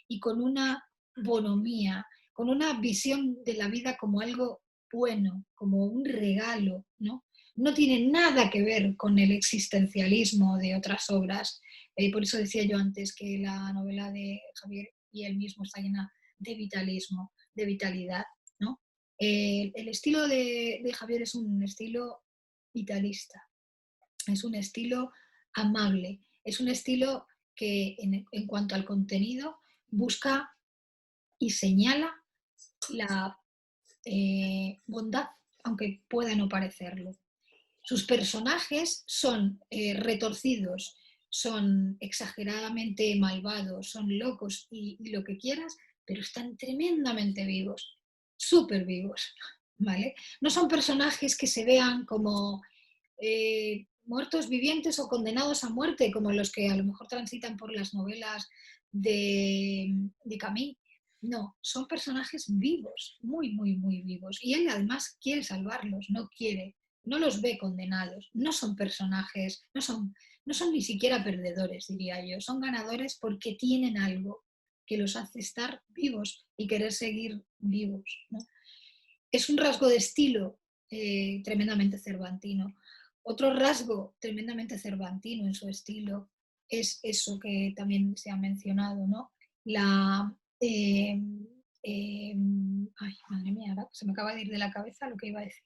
y con una bonomía, con una visión de la vida como algo bueno, como un regalo, ¿no? No tiene nada que ver con el existencialismo de otras obras. Por eso decía yo antes que la novela de Javier y él mismo está llena de vitalismo, de vitalidad, ¿no? El estilo de Javier es un estilo vitalista, es un estilo amable, es un estilo que en cuanto al contenido busca y señala la bondad, aunque pueda no parecerlo. Sus personajes son retorcidos, son exageradamente malvados, son locos y lo que quieras, pero están tremendamente vivos, súper vivos, ¿vale? No son personajes que se vean como muertos vivientes o condenados a muerte, como los que a lo mejor transitan por las novelas de Camus. No, son personajes vivos, muy, muy, muy vivos. Y él además quiere salvarlos, no los ve condenados. No son personajes, no son ni siquiera perdedores, diría yo. Son ganadores porque tienen algo que los hace estar vivos y querer seguir vivos, ¿no? Es un rasgo de estilo tremendamente cervantino. Otro rasgo tremendamente cervantino en su estilo es eso que también se ha mencionado, ¿no? Ay, madre mía, se me acaba de ir de la cabeza lo que iba a decir.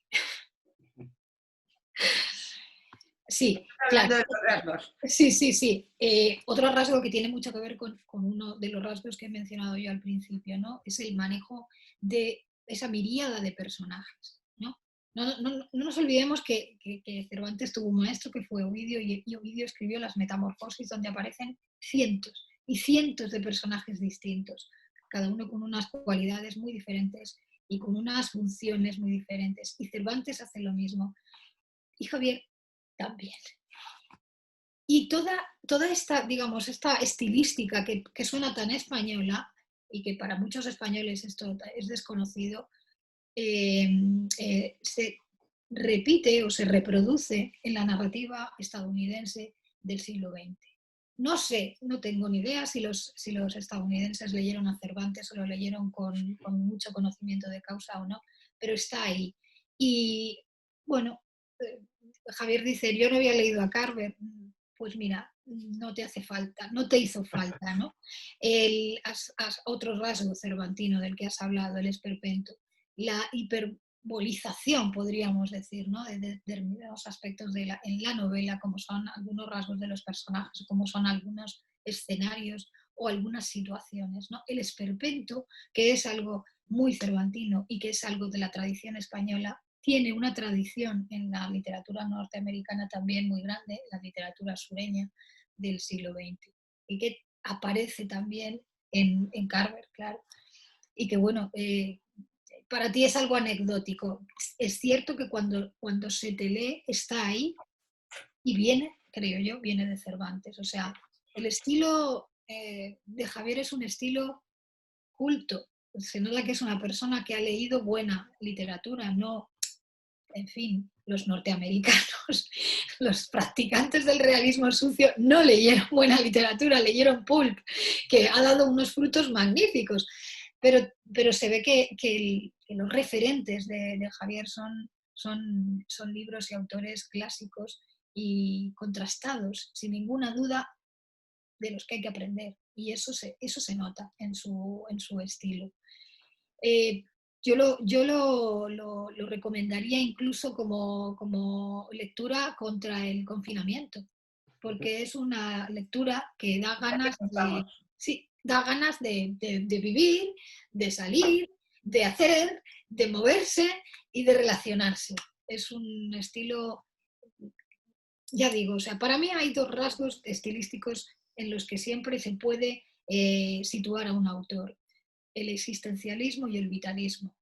Sí, Hablando claro. de los rasgos. Sí. Otro rasgo que tiene mucho que ver con uno de los rasgos que he mencionado yo al principio, ¿no? Es el manejo de esa miríada de personajes, ¿no? No nos olvidemos que Cervantes tuvo un maestro que fue Ovidio, y Ovidio escribió las Metamorfosis, donde aparecen cientos y cientos de personajes distintos, cada uno con unas cualidades muy diferentes y con unas funciones muy diferentes. Y Cervantes hace lo mismo. Y Javier también. Y toda esta, digamos, esta estilística que suena tan española y que para muchos españoles esto es desconocido, se repite o se reproduce en la narrativa estadounidense del siglo XX. No sé, no tengo ni idea si los estadounidenses leyeron a Cervantes o lo leyeron con mucho conocimiento de causa o no, pero está ahí. Y bueno, Javier dice, yo no había leído a Carver. Pues mira, no te hace falta, no te hizo falta, ¿no? Otro rasgo cervantino del que has hablado, el esperpento, la hiperbolización, podríamos decir, ¿no? De determinados aspectos en la novela, como son algunos rasgos de los personajes, como son algunos escenarios o algunas situaciones, ¿no? El esperpento, que es algo muy cervantino y que es algo de la tradición española, tiene una tradición en la literatura norteamericana también muy grande, la literatura sureña del siglo XX, y que aparece también en Carver, claro. Y que bueno, para ti es algo anecdótico. Es cierto que cuando se te lee está ahí y viene, creo yo, viene de Cervantes. O sea, el estilo de Javier es un estilo culto. Se nota que es una persona que ha leído buena literatura, no, en fin, los norteamericanos, los practicantes del realismo sucio, no leyeron buena literatura, leyeron pulp, que ha dado unos frutos magníficos. Pero se ve que los referentes de Javier son libros y autores clásicos y contrastados, sin ninguna duda, de los que hay que aprender. Y eso se nota en su estilo. Yo lo recomendaría incluso como lectura contra el confinamiento, porque es una lectura que da ganas de, sí, da ganas de vivir, de salir, de hacer, de moverse y de relacionarse. Es un estilo, ya digo, o sea, para mí hay dos rasgos estilísticos en los que siempre se puede situar a un autor: el existencialismo y el vitalismo.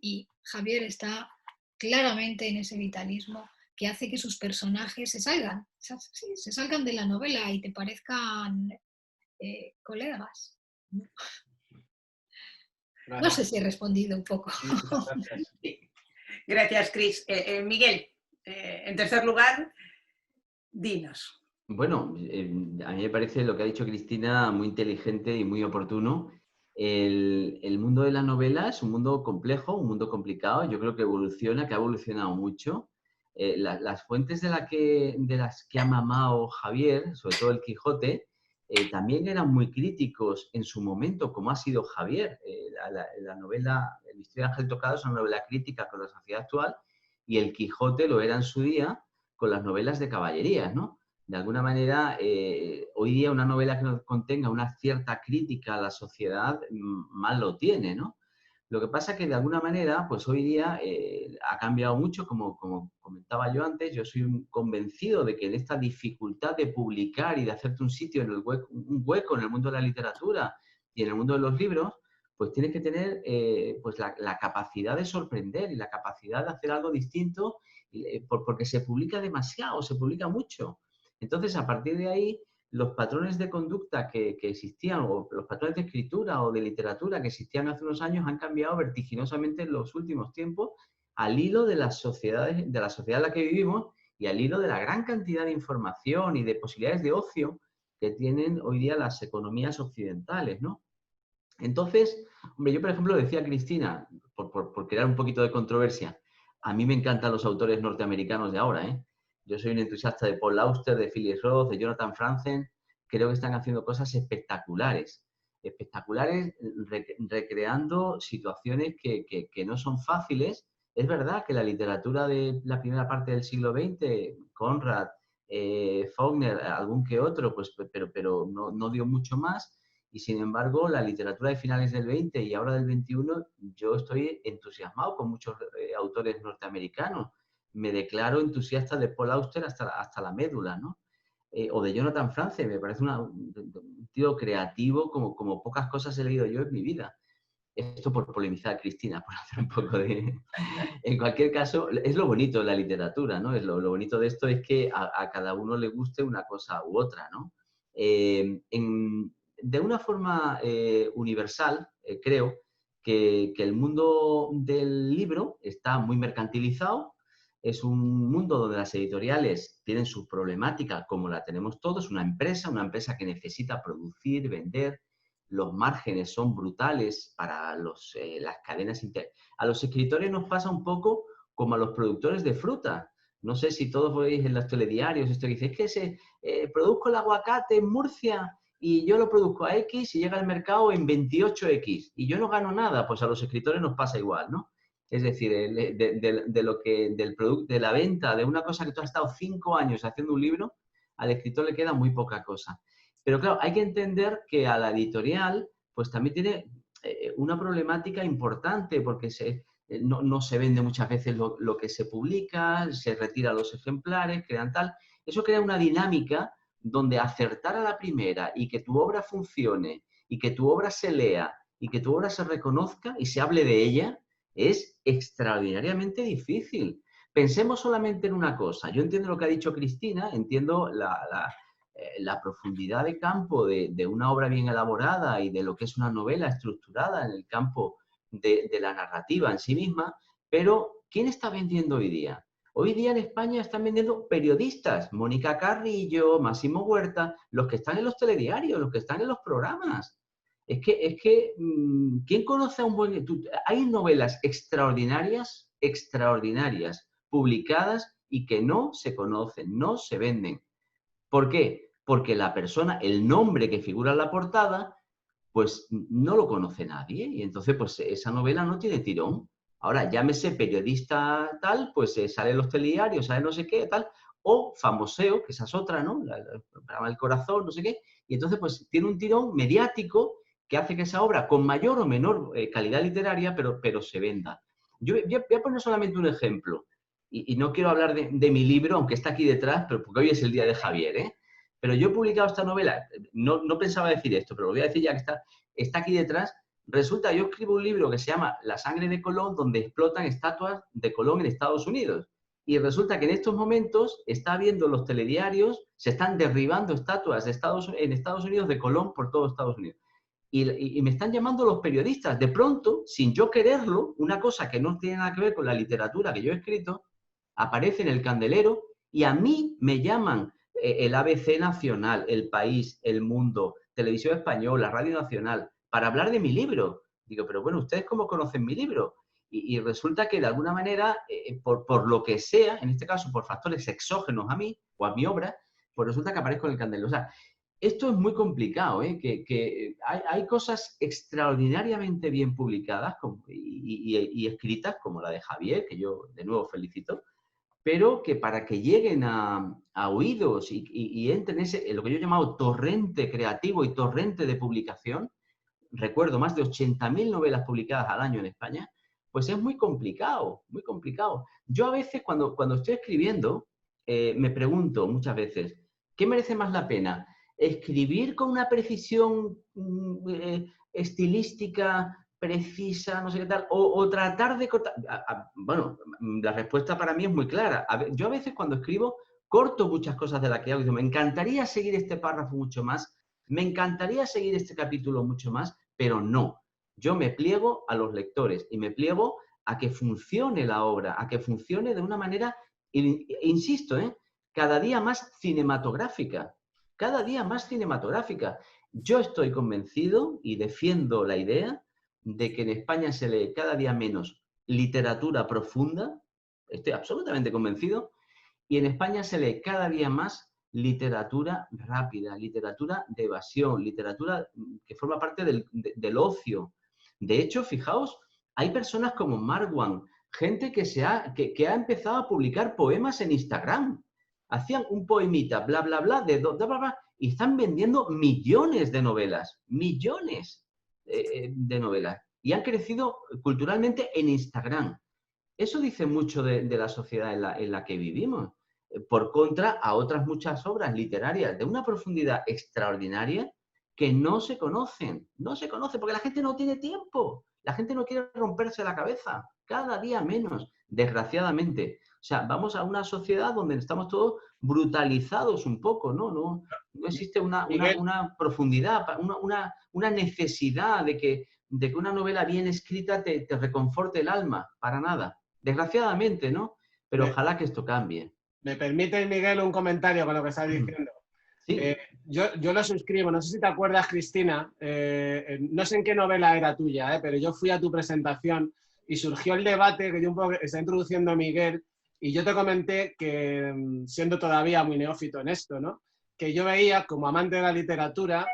Y Javier está claramente en ese vitalismo que hace que sus personajes se salgan de la novela y te parezcan colegas. No sé si he respondido un poco. Gracias. Gracias, Cris. Miguel, en tercer lugar, dinos. Bueno, a mí me parece lo que ha dicho Cristina muy inteligente y muy oportuno. El mundo de la novela es un mundo complejo, un mundo complicado. Yo creo que evoluciona, que ha evolucionado mucho. Las fuentes de las que ha mamado Javier, sobre todo el Quijote, también eran muy críticos en su momento, como ha sido Javier. La novela, El misterio de Ángel Tocado, es una novela crítica con la sociedad actual, y el Quijote lo era en su día con las novelas de caballerías, ¿no? De alguna manera, hoy día una novela que no contenga una cierta crítica a la sociedad mal lo tiene, ¿no? Lo que pasa es que de alguna manera, pues hoy día ha cambiado mucho, como comentaba yo antes. Yo soy un convencido de que en esta dificultad de publicar y de hacerte un sitio, un hueco en el mundo de la literatura y en el mundo de los libros, pues tienes que tener pues la capacidad de sorprender y la capacidad de hacer algo distinto, porque se publica demasiado, se publica mucho. Entonces, a partir de ahí, los patrones de conducta que existían, o los patrones de escritura o de literatura que existían hace unos años, han cambiado vertiginosamente en los últimos tiempos, al hilo de la sociedad en la que vivimos y al hilo de la gran cantidad de información y de posibilidades de ocio que tienen hoy día las economías occidentales, ¿no? Entonces, hombre, yo por ejemplo decía a Cristina, por crear un poquito de controversia, a mí me encantan los autores norteamericanos de ahora, ¿eh? Yo soy un entusiasta de Paul Auster, de Philip Roth, de Jonathan Franzen. Creo que están haciendo cosas espectaculares, recreando situaciones que no son fáciles, es verdad que la literatura de la primera parte del siglo XX, Conrad, Faulkner, algún que otro, pues, pero no dio mucho más. Y sin embargo, la literatura de finales del 20 y ahora del 21, yo estoy entusiasmado con muchos autores norteamericanos. Me declaro entusiasta de Paul Auster hasta la médula, ¿no? O de Jonathan Franzen, me parece un tío creativo como pocas cosas he leído yo en mi vida. Esto por polemizar a Cristina, por hacer un poco de... En cualquier caso, es lo bonito de la literatura, ¿no? Es lo bonito de esto es que a cada uno le guste una cosa u otra, ¿no? De una forma universal, creo que el mundo del libro está muy mercantilizado. Es un mundo donde las editoriales tienen su problemática, como la tenemos todos, una empresa que necesita producir, vender. Los márgenes son brutales para las cadenas a los escritores nos pasa un poco como a los productores de fruta. No sé si todos veis en los telediarios esto que dice, es que produzco el aguacate en Murcia y yo lo produzco a X y llega al mercado en 28X y yo no gano nada. Pues a los escritores nos pasa igual, ¿no? Es decir, del producto, de la venta de una cosa que tú has estado 5 años haciendo un libro, al escritor le queda muy poca cosa. Pero claro, hay que entender que a la editorial pues también tiene una problemática importante porque no se vende muchas veces lo que se publica, se retiran los ejemplares, crean tal. Eso crea una dinámica donde acertar a la primera y que tu obra funcione y que tu obra se lea y que tu obra se reconozca y se hable de ella es extraordinariamente difícil. Pensemos solamente en una cosa. Yo entiendo lo que ha dicho Cristina, entiendo la profundidad de campo de una obra bien elaborada y de lo que es una novela estructurada en el campo de la narrativa en sí misma, pero ¿quién está vendiendo hoy día? Hoy día en España están vendiendo periodistas, Mónica Carrillo, Máximo Huerta, los que están en los telediarios, los que están en los programas. ¿Quién conoce a un buen... Hay novelas extraordinarias, publicadas y que no se conocen, no se venden. ¿Por qué? Porque la persona, el nombre que figura en la portada, pues no lo conoce nadie y entonces pues esa novela no tiene tirón. Ahora, llámese periodista tal, pues sale en los telediarios, sale no sé qué, tal, o famoseo, que esa es otra, ¿no? El programa del corazón, no sé qué, y entonces pues tiene un tirón mediático que hace que esa obra, con mayor o menor calidad literaria, pero se venda. Yo voy a poner solamente un ejemplo, y no quiero hablar de mi libro, aunque está aquí detrás, pero porque hoy es el día de Javier, ¿eh? Pero yo he publicado esta novela, no pensaba decir esto, pero lo voy a decir ya que está aquí detrás. Resulta, yo escribo un libro que se llama La sangre de Colón, donde explotan estatuas de Colón en Estados Unidos. Y resulta que en estos momentos está viendo los telediarios, se están derribando estatuas en Estados Unidos de Colón por todo Estados Unidos. Y me están llamando los periodistas. De pronto, sin yo quererlo, una cosa que no tiene nada que ver con la literatura que yo he escrito, aparece en El Candelero y a mí me llaman el ABC Nacional, El País, El Mundo, Televisión Española, Radio Nacional, para hablar de mi libro. Digo, pero bueno, ¿ustedes cómo conocen mi libro? Y resulta que de alguna manera, por lo que sea, en este caso por factores exógenos a mí o a mi obra, pues resulta que aparezco en El Candelero. O sea, esto es muy complicado, ¿eh? Que hay cosas extraordinariamente bien publicadas y escritas, como la de Javier, que yo de nuevo felicito, pero que para que lleguen a oídos y entren en lo que yo he llamado torrente creativo y torrente de publicación, recuerdo más de 80.000 novelas publicadas al año en España, pues es muy complicado, muy complicado. Yo a veces cuando estoy escribiendo, me pregunto muchas veces, ¿qué merece más la pena? ¿Escribir con una precisión estilística precisa, no sé qué tal, o tratar de cortar? Bueno, la respuesta para mí es muy clara. Yo a veces cuando escribo corto muchas cosas de las que hago y digo, me encantaría seguir este párrafo mucho más, me encantaría seguir este capítulo mucho más, pero no. Yo me pliego a los lectores y me pliego a que funcione la obra, a que funcione de una manera, insisto, cada día más cinematográfica. Cada día más cinematográfica. Yo estoy convencido y defiendo la idea de que en España se lee cada día menos literatura profunda, estoy absolutamente convencido, y en España se lee cada día más literatura rápida, literatura de evasión, literatura que forma parte del ocio. De hecho, fijaos, hay personas como Marwan, gente que ha empezado a publicar poemas en Instagram. Hacían un poemita, bla, bla, bla, bla, bla, y están vendiendo millones de novelas. Millones de novelas. Y han crecido culturalmente en Instagram. Eso dice mucho de la sociedad en la que vivimos. Por contra a otras muchas obras literarias de una profundidad extraordinaria que no se conocen. No se conoce porque la gente no tiene tiempo. La gente no quiere romperse la cabeza. Cada día menos, desgraciadamente. O sea, vamos a una sociedad donde estamos todos brutalizados un poco, ¿no? No existe una profundidad, una necesidad de que una novela bien escrita te reconforte el alma, para nada. Desgraciadamente, ¿no? Pero ojalá que esto cambie. ¿Me permite, Miguel, un comentario con lo que estás diciendo? Sí. Yo lo suscribo. No sé si te acuerdas, Cristina, no sé en qué novela era tuya, pero yo fui a tu presentación y surgió el debate que yo un poco está introduciendo Miguel, y yo te comenté que, siendo todavía muy neófito en esto, ¿no?, que yo veía, como amante de la literatura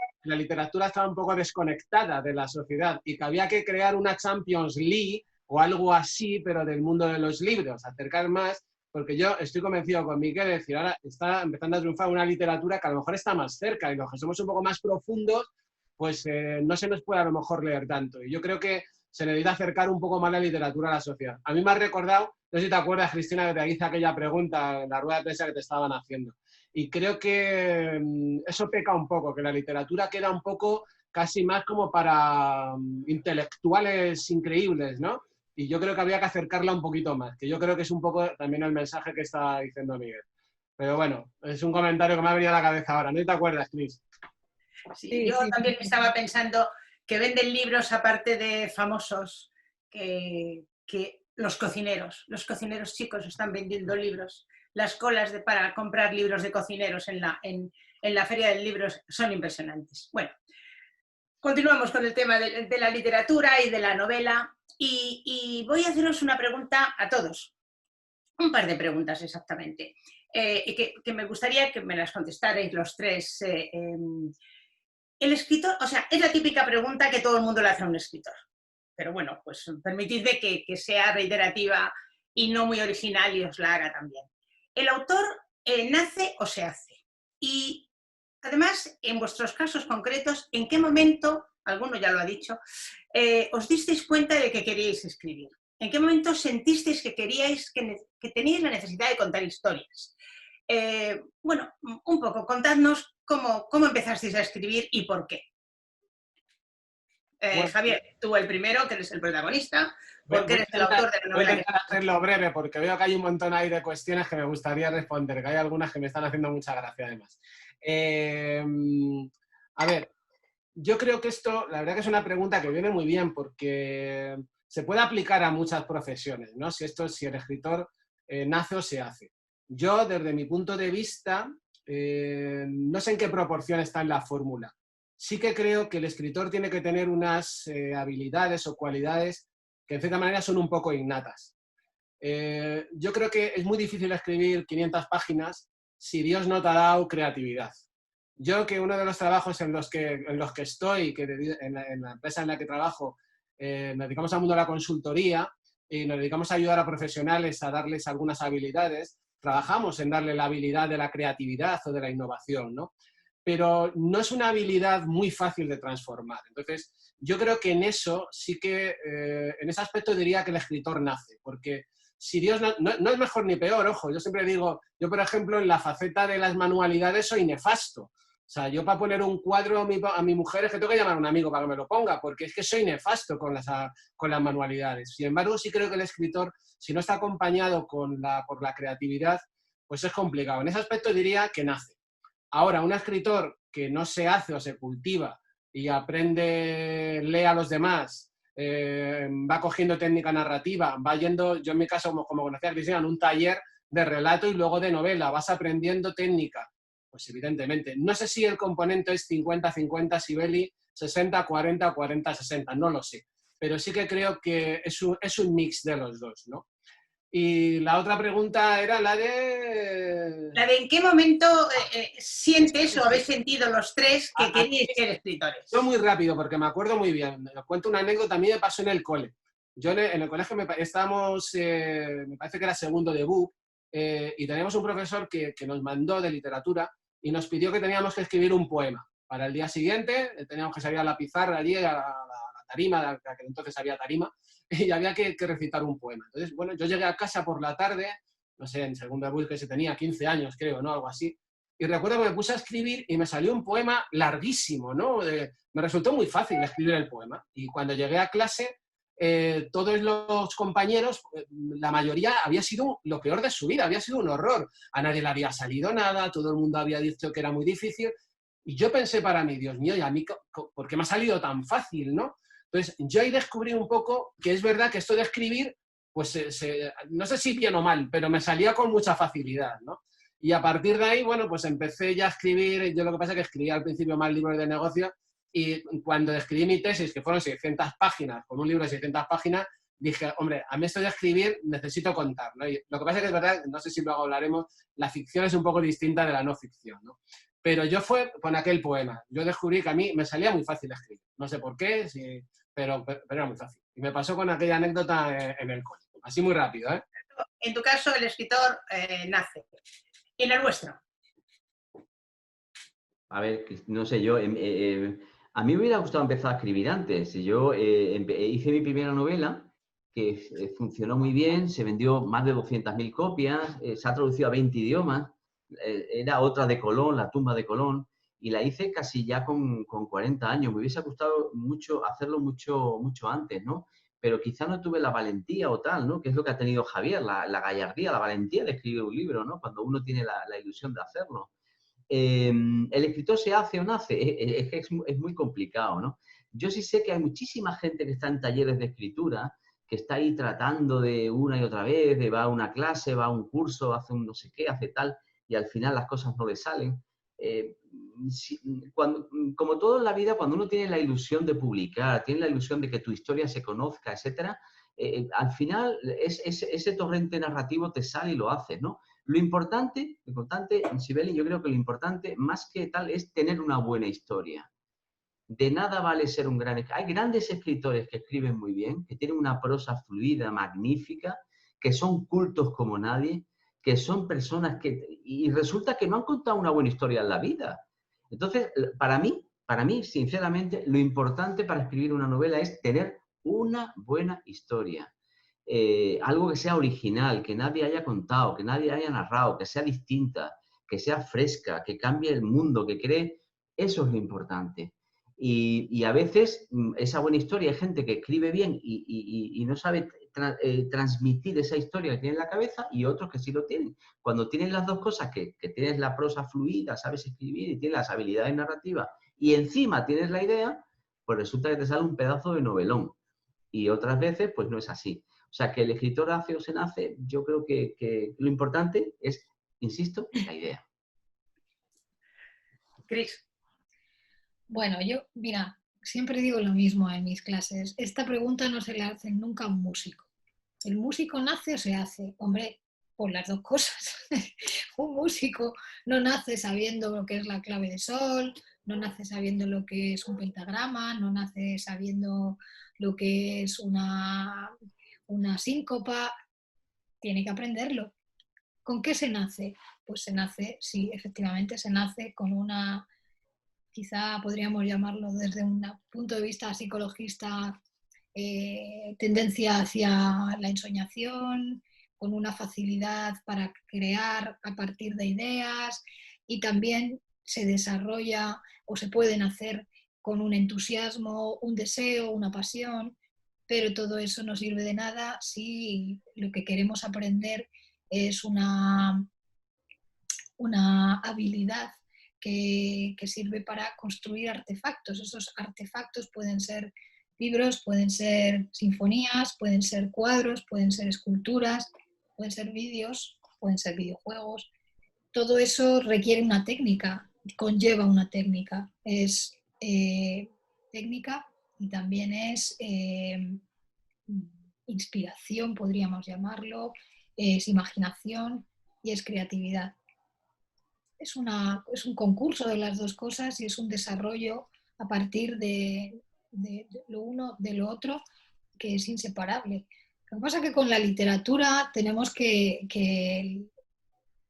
estaba un poco desconectada de la sociedad y que había que crear una Champions League o algo así, pero del mundo de los libros, acercar más, porque yo estoy convencido con Miguel de decir, ahora está empezando a triunfar una literatura que a lo mejor está más cerca y los que somos un poco más profundos, pues no se nos puede a lo mejor leer tanto. Y yo creo que se necesita acercar un poco más la literatura a la sociedad. A mí me ha recordado, no sé si te acuerdas, Cristina, que te hice aquella pregunta en la rueda de prensa que te estaban haciendo. Y creo que eso peca un poco, que la literatura queda un poco casi más como para intelectuales increíbles, ¿no? Y yo creo que había que acercarla un poquito más, que yo creo que es un poco también el mensaje que está diciendo Miguel. Pero bueno, es un comentario que me ha venido a la cabeza ahora. ¿No te acuerdas, Cris? Sí, yo también estaba pensando que venden libros, aparte de famosos, que los cocineros chicos están vendiendo libros. Las colas para comprar libros de cocineros en la Feria del Libro son impresionantes. Bueno, continuamos con el tema de la literatura y de la novela. Y voy a haceros una pregunta a todos. Un par de preguntas exactamente. Y que me gustaría que me las contestarais los tres. El escritor, o sea, es la típica pregunta que todo el mundo le hace a un escritor. Pero bueno, pues permitidme que sea reiterativa y no muy original y os la haga también. ¿El autor nace o se hace? Y además, en vuestros casos concretos, ¿en qué momento, alguno ya lo ha dicho, os disteis cuenta de que queríais escribir? ¿En qué momento sentisteis que teníais la necesidad de contar historias? Bueno, un poco, contadnos cómo empezasteis a escribir y por qué. Bueno, Javier, tú el primero, que eres el protagonista, porque eres el autor de la novela. Voy a intentar hacerlo breve, porque veo que hay un montón ahí de cuestiones que me gustaría responder, que hay algunas que me están haciendo mucha gracia además. A ver, yo creo que esto, la verdad que es una pregunta que viene muy bien, porque se puede aplicar a muchas profesiones, ¿no? Si el escritor nace o se hace. Yo, desde mi punto de vista, no sé en qué proporción está en la fórmula. Sí que creo que el escritor tiene que tener unas habilidades o cualidades que en cierta manera son un poco innatas. Yo creo que es muy difícil escribir 500 páginas si Dios no te ha dado creatividad. Yo, que uno de los trabajos en los que estoy, en la empresa en la que trabajo, nos dedicamos al mundo de la consultoría y nos dedicamos a ayudar a profesionales a darles algunas habilidades, trabajamos en darle la habilidad de la creatividad o de la innovación, ¿no? Pero no es una habilidad muy fácil de transformar. Entonces, yo creo que en eso sí que, en ese aspecto diría que el escritor nace, porque si Dios no es mejor ni peor, ojo, yo siempre digo, yo por ejemplo en la faceta de las manualidades soy nefasto. O sea, yo para poner un cuadro a mi mujer es que tengo que llamar a un amigo para que me lo ponga, porque es que soy nefasto con las manualidades. Sin embargo, sí creo que el escritor, si no está acompañado por la creatividad, pues es complicado. En ese aspecto diría que nace. Ahora, un escritor que no se hace o se cultiva y aprende, lee a los demás, va cogiendo técnica narrativa, va yendo, yo en mi caso, como conocía a Cristina, en un taller de relato y luego de novela, vas aprendiendo técnica. Pues evidentemente. No sé si el componente es 50-50 Sibeli, 60-40 o 40-60, no lo sé. Pero sí que creo que es un mix de los dos, ¿no? Y la otra pregunta era la de... La de en qué momento sientes o habéis sentido los tres que queríais ser escritores. Yo muy rápido, porque me acuerdo muy bien. Os cuento una anécdota, a mí me pasó en el cole. yo en el colegio estábamos, me parece que era segundo de BUP, y teníamos un profesor que nos mandó de literatura y nos pidió que teníamos que escribir un poema. Para el día siguiente teníamos que salir a la pizarra allí, a la tarima, que entonces había tarima, y había que recitar un poema. Entonces, bueno, yo llegué a casa por la tarde, no sé, en segundo de BUP, que se tenía 15 años, creo, ¿no? Algo así. Y recuerdo que me puse a escribir y me salió un poema larguísimo, ¿no? Me resultó muy fácil escribir el poema. Y cuando llegué a clase, todos los compañeros, la mayoría había sido lo peor de su vida, había sido un horror. A nadie le había salido nada, todo el mundo había dicho que era muy difícil. Y yo pensé para mí, Dios mío, ¿y a mí por qué me ha salido tan fácil, no? Entonces, yo ahí descubrí un poco que es verdad que esto de escribir, pues no sé si bien o mal, pero me salía con mucha facilidad, ¿no? Y a partir de ahí, bueno, pues empecé ya a escribir. Yo lo que pasa es que escribía al principio más libros de negocio, y cuando escribí mi tesis, que fueron 600 páginas, con un libro de 600 páginas, dije, hombre, a mí esto de escribir necesito contar, ¿no? Y lo que pasa es que es verdad, no sé si luego hablaremos, la ficción es un poco distinta de la no ficción, ¿no? Pero yo fue con aquel poema. Yo descubrí que a mí me salía muy fácil escribir. No sé por qué, pero era muy fácil. Y me pasó con aquella anécdota en el colegio. Así muy rápido, ¿eh? En tu caso, el escritor nace. ¿En el vuestro? A ver, no sé, yo, a mí me hubiera gustado empezar a escribir antes. Yo hice mi primera novela, que funcionó muy bien, se vendió más de 200.000 copias, se ha traducido a 20 idiomas, era otra de Colón, La tumba de Colón, y la hice casi ya con 40 años. Me hubiese gustado mucho hacerlo mucho antes, ¿no? Pero quizá no tuve la valentía o tal, ¿no? Que es lo que ha tenido Javier, la gallardía, la valentía de escribir un libro, ¿no? Cuando uno tiene la ilusión de hacerlo. ¿El escritor se hace o nace? Es muy complicado, ¿no? Yo sí sé que hay muchísima gente que está en talleres de escritura, que está ahí tratando de una y otra vez, va a una clase, va a un curso, hace un no sé qué, hace tal, y al final las cosas no le salen. Como todo en la vida, cuando uno tiene la ilusión de publicar, tiene la ilusión de que tu historia se conozca, etcétera, al final ese torrente narrativo te sale y lo haces, ¿no? Lo importante, Sibeli, yo creo que lo importante, más que tal, es tener una buena historia. De nada vale ser un gran escritor. Hay grandes escritores que escriben muy bien, que tienen una prosa fluida, magnífica, que son cultos como nadie, que son personas que... Y resulta que no han contado una buena historia en la vida. Entonces, para mí, sinceramente, lo importante para escribir una novela es tener una buena historia. Algo que sea original, que nadie haya contado, que nadie haya narrado, que sea distinta, que sea fresca, que cambie el mundo, que cree, eso es lo importante. Y a veces esa buena historia, hay gente que escribe bien y no sabe transmitir esa historia que tiene en la cabeza, y otros que sí lo tienen. Cuando tienes las dos cosas, que tienes la prosa fluida, sabes escribir y tienes las habilidades narrativas, y encima tienes la idea, pues resulta que te sale un pedazo de novelón. Y otras veces, pues no es así. O sea, que el escritor hace o se nace, yo creo que lo importante es, insisto, la idea. Cris. Bueno, yo, mira, siempre digo lo mismo en mis clases. Esta pregunta no se le hace nunca a un músico. ¿El músico nace o se hace? Hombre, por las dos cosas. Un músico no nace sabiendo lo que es la clave de sol, no nace sabiendo lo que es un pentagrama, no nace sabiendo lo que es una síncopa. Tiene que aprenderlo. ¿Con qué se nace? Pues se nace, sí, efectivamente, se nace con una, quizá podríamos llamarlo desde un punto de vista psicologista, tendencia hacia la ensoñación, con una facilidad para crear a partir de ideas, y también se desarrolla o se pueden hacer con un entusiasmo, un deseo, una pasión, pero todo eso no sirve de nada si lo que queremos aprender es una habilidad que sirve para construir artefactos. Esos artefactos pueden ser libros, pueden ser sinfonías, pueden ser cuadros, pueden ser esculturas, pueden ser vídeos, pueden ser videojuegos. Todo eso requiere una técnica, conlleva una técnica. Es técnica y también es inspiración, podríamos llamarlo, es imaginación y es creatividad. Es un concurso de las dos cosas y es un desarrollo a partir de lo uno, de lo otro, que es inseparable. Lo que pasa es que con la literatura tenemos que el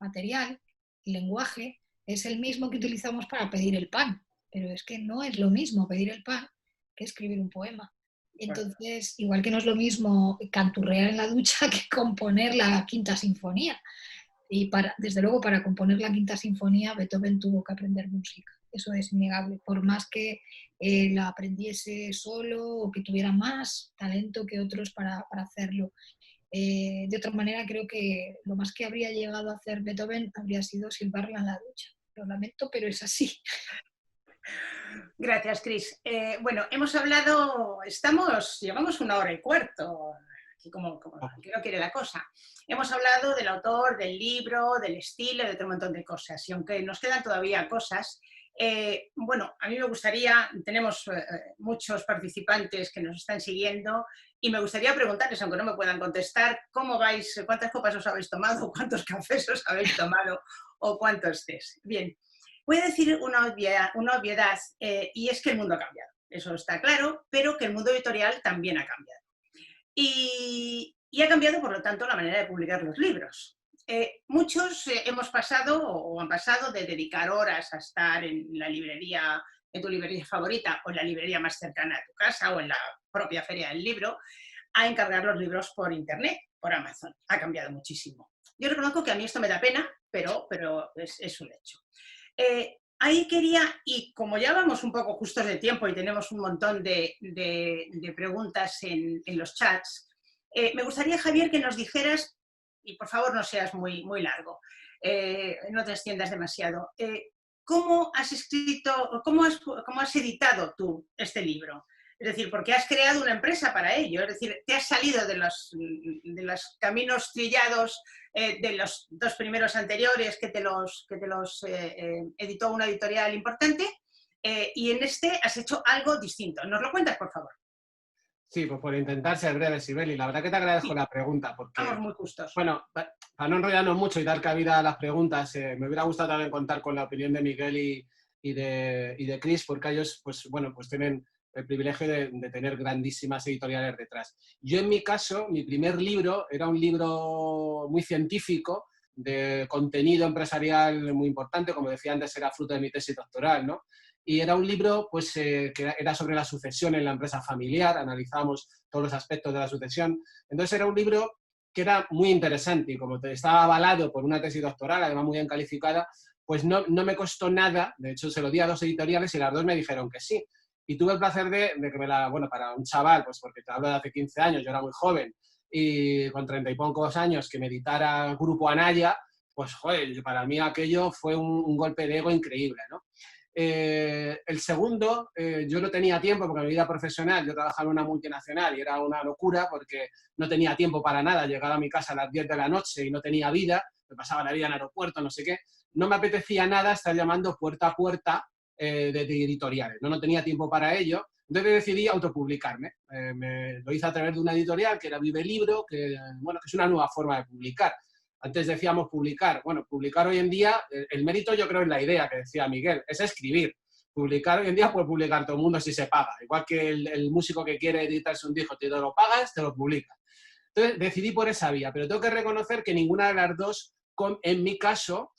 material, el lenguaje, es el mismo que utilizamos para pedir el pan, pero es que no es lo mismo pedir el pan que escribir un poema. Entonces, igual que no es lo mismo canturrear en la ducha que componer la Quinta Sinfonía. Y desde luego, para componer la Quinta Sinfonía, Beethoven tuvo que aprender música. Eso es innegable. Por más que la aprendiese solo o que tuviera más talento que otros para hacerlo. De otra manera, creo que lo más que habría llegado a hacer Beethoven habría sido silbarla en la ducha. Lo lamento, pero es así. Gracias, Cris. Bueno, hemos hablado, llevamos 1 hora y cuarto, aquí como que no quiere la cosa. Hemos hablado del autor, del libro, del estilo, de otro montón de cosas. Y aunque nos quedan todavía cosas, bueno, a mí me gustaría, tenemos muchos participantes que nos están siguiendo y me gustaría preguntarles, aunque no me puedan contestar, ¿cómo vais? ¿Cuántas copas os habéis tomado? ¿Cuántos cafés os habéis tomado? ¿O cuántos tés? Bien. Voy a decir una obviedad y es que el mundo ha cambiado, eso está claro, pero que el mundo editorial también ha cambiado. Y ha cambiado, por lo tanto, la manera de publicar los libros. Muchos hemos pasado o han pasado de dedicar horas a estar en la librería, en tu librería favorita o en la librería más cercana a tu casa o en la propia feria del libro, a encargar los libros por internet, por Amazon. Ha cambiado muchísimo. Yo reconozco que a mí esto me da pena, pero es un hecho. Ahí quería, y como ya vamos un poco justos de tiempo y tenemos un montón de preguntas en los chats, me gustaría, Javier, que nos dijeras, y por favor no seas muy largo, no te extiendas demasiado, ¿cómo has escrito, cómo has editado tú este libro? Es decir, porque has creado una empresa para ello, es decir, te has salido de los caminos trillados de los 2 primeros anteriores que te los editó una editorial importante y en este has hecho algo distinto. ¿Nos lo cuentas, por favor? Sí, pues por intentar ser breve, Sibeli. La verdad que te agradezco la pregunta porque... Vamos muy justos. Bueno, para no enrollarnos mucho y dar cabida a las preguntas, me hubiera gustado también contar con la opinión de Miguel y de Cris, porque ellos pues tienen el privilegio de tener grandísimas editoriales detrás. Yo, en mi caso, mi primer libro era un libro muy científico, de contenido empresarial muy importante, como decía antes, era fruto de mi tesis doctoral, ¿no? Y era un libro pues, que era sobre la sucesión en la empresa familiar, analizábamos todos los aspectos de la sucesión. Entonces era un libro que era muy interesante y como estaba avalado por una tesis doctoral, además muy bien calificada, pues no me costó nada. De hecho, se lo di a 2 editoriales y las 2 me dijeron que sí. Y tuve el placer de que para un chaval, pues porque te hablo de hace 15 años, yo era muy joven, y con 30 y pocos años que me editara Grupo Anaya, pues joder, para mí aquello fue un golpe de ego increíble, ¿no? El segundo, yo no tenía tiempo porque mi vida profesional, yo trabajaba en una multinacional y era una locura porque no tenía tiempo para nada, llegaba a mi casa a las 10 de la noche y no tenía vida, me pasaba la vida en aeropuerto, no sé qué, no me apetecía nada estar llamando puerta a puerta de editoriales, no tenía tiempo para ello, entonces decidí autopublicarme. Lo hice a través de una editorial que era Vive Libro, que es una nueva forma de publicar. Antes decíamos publicar. Bueno, publicar hoy en día, el mérito yo creo es la idea que decía Miguel, es escribir. Publicar hoy en día puede publicar todo el mundo si se paga. Igual que el músico que quiere editarse un disco, te lo pagas, te lo publicas. Entonces decidí por esa vía, pero tengo que reconocer que ninguna de las 2, en mi caso,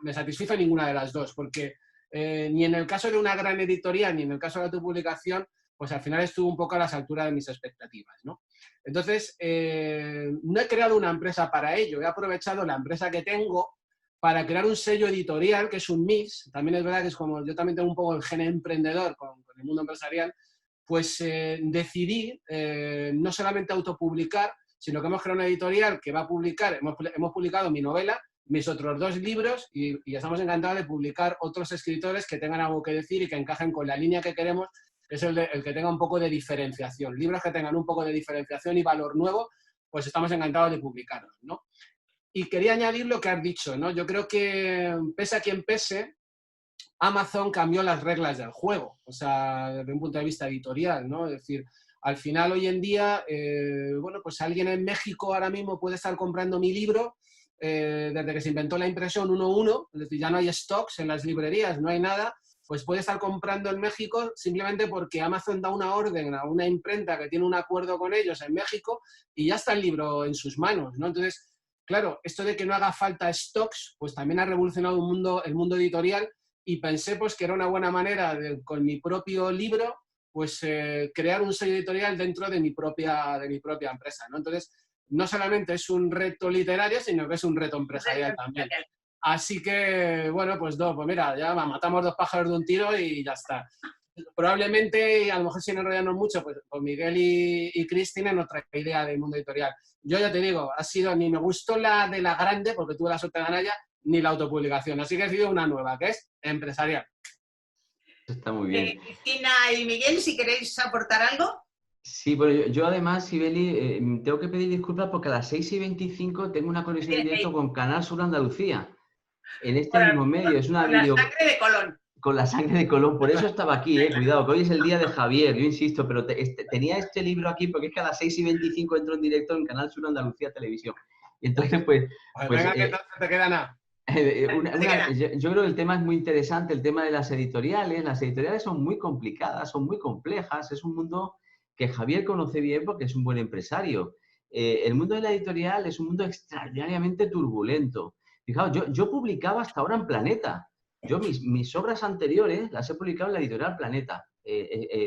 me satisfizo ninguna de las 2, porque ni en el caso de una gran editorial, ni en el caso de la autopublicación, pues al final estuvo un poco a las alturas de mis expectativas, ¿no? Entonces, no he creado una empresa para ello, he aprovechado la empresa que tengo para crear un sello editorial, que es un mix. También es verdad que es como yo también tengo un poco el gen emprendedor con el mundo empresarial, pues decidí no solamente autopublicar, sino que hemos creado una editorial que va a publicar, hemos publicado mi novela, mis otros 2 libros y estamos encantados de publicar otros escritores que tengan algo que decir y que encajen con la línea que queremos, que es el que tenga un poco de diferenciación. Libros que tengan un poco de diferenciación y valor nuevo, pues estamos encantados de publicarlos, ¿no? Y quería añadir lo que has dicho, ¿no? Yo creo que, pese a quien pese, Amazon cambió las reglas del juego, o sea, desde un punto de vista editorial, ¿no? Es decir, al final, hoy en día, pues alguien en México ahora mismo puede estar comprando mi libro desde que se inventó la impresión 1:1, es decir, ya no hay stocks en las librerías, no hay nada, pues puede estar comprando en México simplemente porque Amazon da una orden a una imprenta que tiene un acuerdo con ellos en México y ya está el libro en sus manos, ¿no? Entonces, claro, esto de que no haga falta stocks, pues también ha revolucionado el mundo editorial y pensé pues que era una buena manera con mi propio libro pues crear un sello editorial dentro de mi propia empresa, ¿no? Entonces, no solamente es un reto literario, sino que es un reto empresarial también. Así que, bueno, pues mira, ya matamos 2 pájaros de un tiro y ya está. Probablemente, a lo mejor sin enrollarnos mucho, pues Miguel y Cristina en otra idea del mundo editorial. Yo ya te digo, ni me gustó la de la grande, porque tuve la suerte de ganar ya, ni la autopublicación. Así que he sido una nueva, que es empresarial. Está muy bien. Cristina y Miguel, si queréis aportar algo. Sí, bueno, yo además, Sibeli, tengo que pedir disculpas porque a las 6:25 tengo una conexión en directo con Canal Sur Andalucía, en este mismo medio. Es una con la sangre de Colón. Con la sangre de Colón, por eso estaba aquí, cuidado, que hoy es el día de Javier, yo insisto, pero tenía este libro aquí porque es que a las 6:25 entro en directo en Canal Sur Andalucía Televisión. Y entonces, pues venga, que no te queda nada. Yo creo que el tema es muy interesante, el tema de las editoriales. Las editoriales son muy complicadas, son muy complejas. Es un mundo que Javier conoce bien porque es un buen empresario. El mundo de la editorial es un mundo extraordinariamente turbulento. Fijaos, yo publicaba hasta ahora en Planeta. Yo mis obras anteriores las he publicado en la editorial Planeta,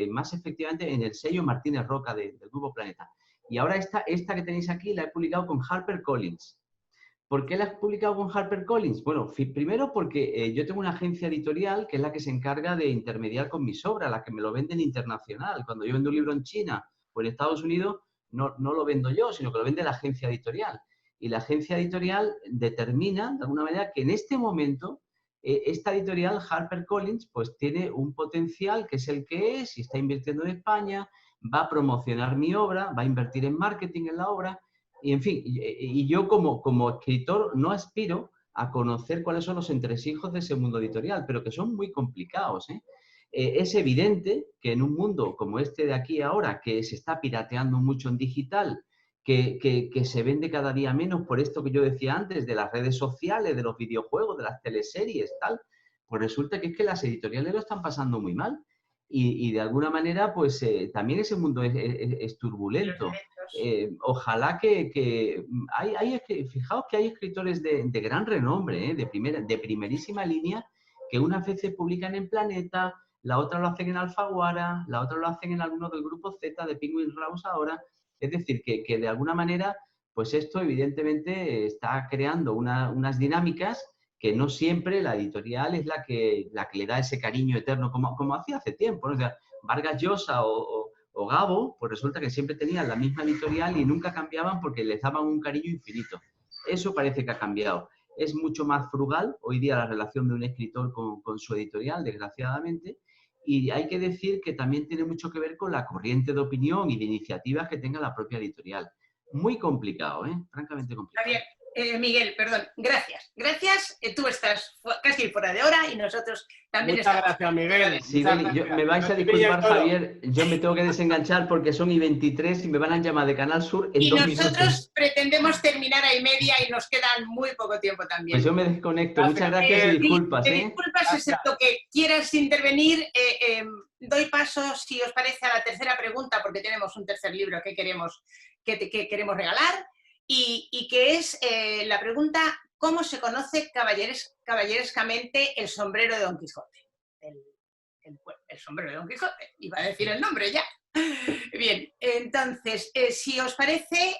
más efectivamente en el sello Martínez Roca del Grupo Planeta. Y ahora esta que tenéis aquí la he publicado con HarperCollins. ¿Por qué la he publicado con HarperCollins? Bueno, primero porque yo tengo una agencia editorial que es la que se encarga de intermediar con mis obras, la que me lo venden internacional. Cuando yo vendo un libro en China o en Estados Unidos, no lo vendo yo, sino que lo vende la agencia editorial. Y la agencia editorial determina, de alguna manera, que en este momento esta editorial, HarperCollins, pues tiene un potencial que es el que es y está invirtiendo en España, va a promocionar mi obra, va a invertir en marketing en la obra. Y en fin, y yo como escritor no aspiro a conocer cuáles son los entresijos de ese mundo editorial, pero que son muy complicados. Es evidente que en un mundo como este de aquí ahora, que se está pirateando mucho en digital, que se vende cada día menos por esto que yo decía antes, de las redes sociales, de los videojuegos, de las teleseries, tal, pues resulta que es que las editoriales lo están pasando muy mal. Y de alguna manera, pues también ese mundo es turbulento. Ojalá fijaos que hay escritores de gran renombre, de primerísima línea, que unas veces publican en Planeta, la otra lo hacen en Alfaguara, la otra lo hacen en algunos del grupo Z, de Penguin Random ahora. Es decir, que de alguna manera, pues esto evidentemente está creando unas dinámicas que no siempre la editorial es la que le da ese cariño eterno, como hacía hace tiempo, ¿no? O sea, Vargas Llosa o Gabo, pues resulta que siempre tenían la misma editorial y nunca cambiaban porque les daban un cariño infinito. Eso parece que ha cambiado. Es mucho más frugal hoy día la relación de un escritor con su editorial, desgraciadamente, y hay que decir que también tiene mucho que ver con la corriente de opinión y de iniciativas que tenga la propia editorial. Muy complicado, francamente complicado. Javier, Miguel, perdón, gracias. Gracias, tú estás casi fuera de hora y nosotros también Muchas estamos. Gracias, Miguel. Sí, me vais a disculpar, Javier, yo me tengo que desenganchar porque son y 23 y me van a llamar de Canal Sur en 2 minutos. Y nosotros pretendemos terminar a 1:30 y nos quedan muy poco tiempo también. Pues yo me desconecto. Muchas gracias y disculpas. Disculpas, excepto que quieras intervenir. Doy paso, si os parece, a la tercera pregunta, porque tenemos un tercer libro que queremos regalar. Y que es la pregunta: ¿cómo se conoce caballerescamente el sombrero de Don Quijote? El sombrero de Don Quijote, iba a decir el nombre ya. Bien, entonces, si os parece,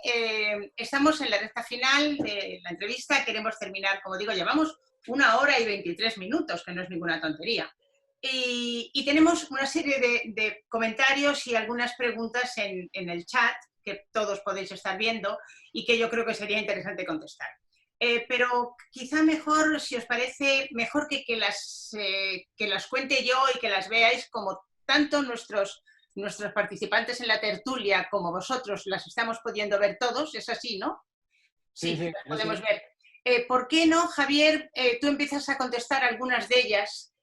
estamos en la recta final de la entrevista, queremos terminar, como digo, llevamos 1 hora y 23 minutos, que no es ninguna tontería. Y tenemos una serie de comentarios y algunas preguntas en el chat, que todos podéis estar viendo y que yo creo que sería interesante contestar. Pero quizá mejor, si os parece, mejor que las cuente yo y que las veáis, como tanto nuestros participantes en la tertulia como vosotros las estamos pudiendo ver todos. Es así, ¿no? Sí, las podemos ver. ¿Por qué no, Javier, tú empiezas a contestar algunas de ellas?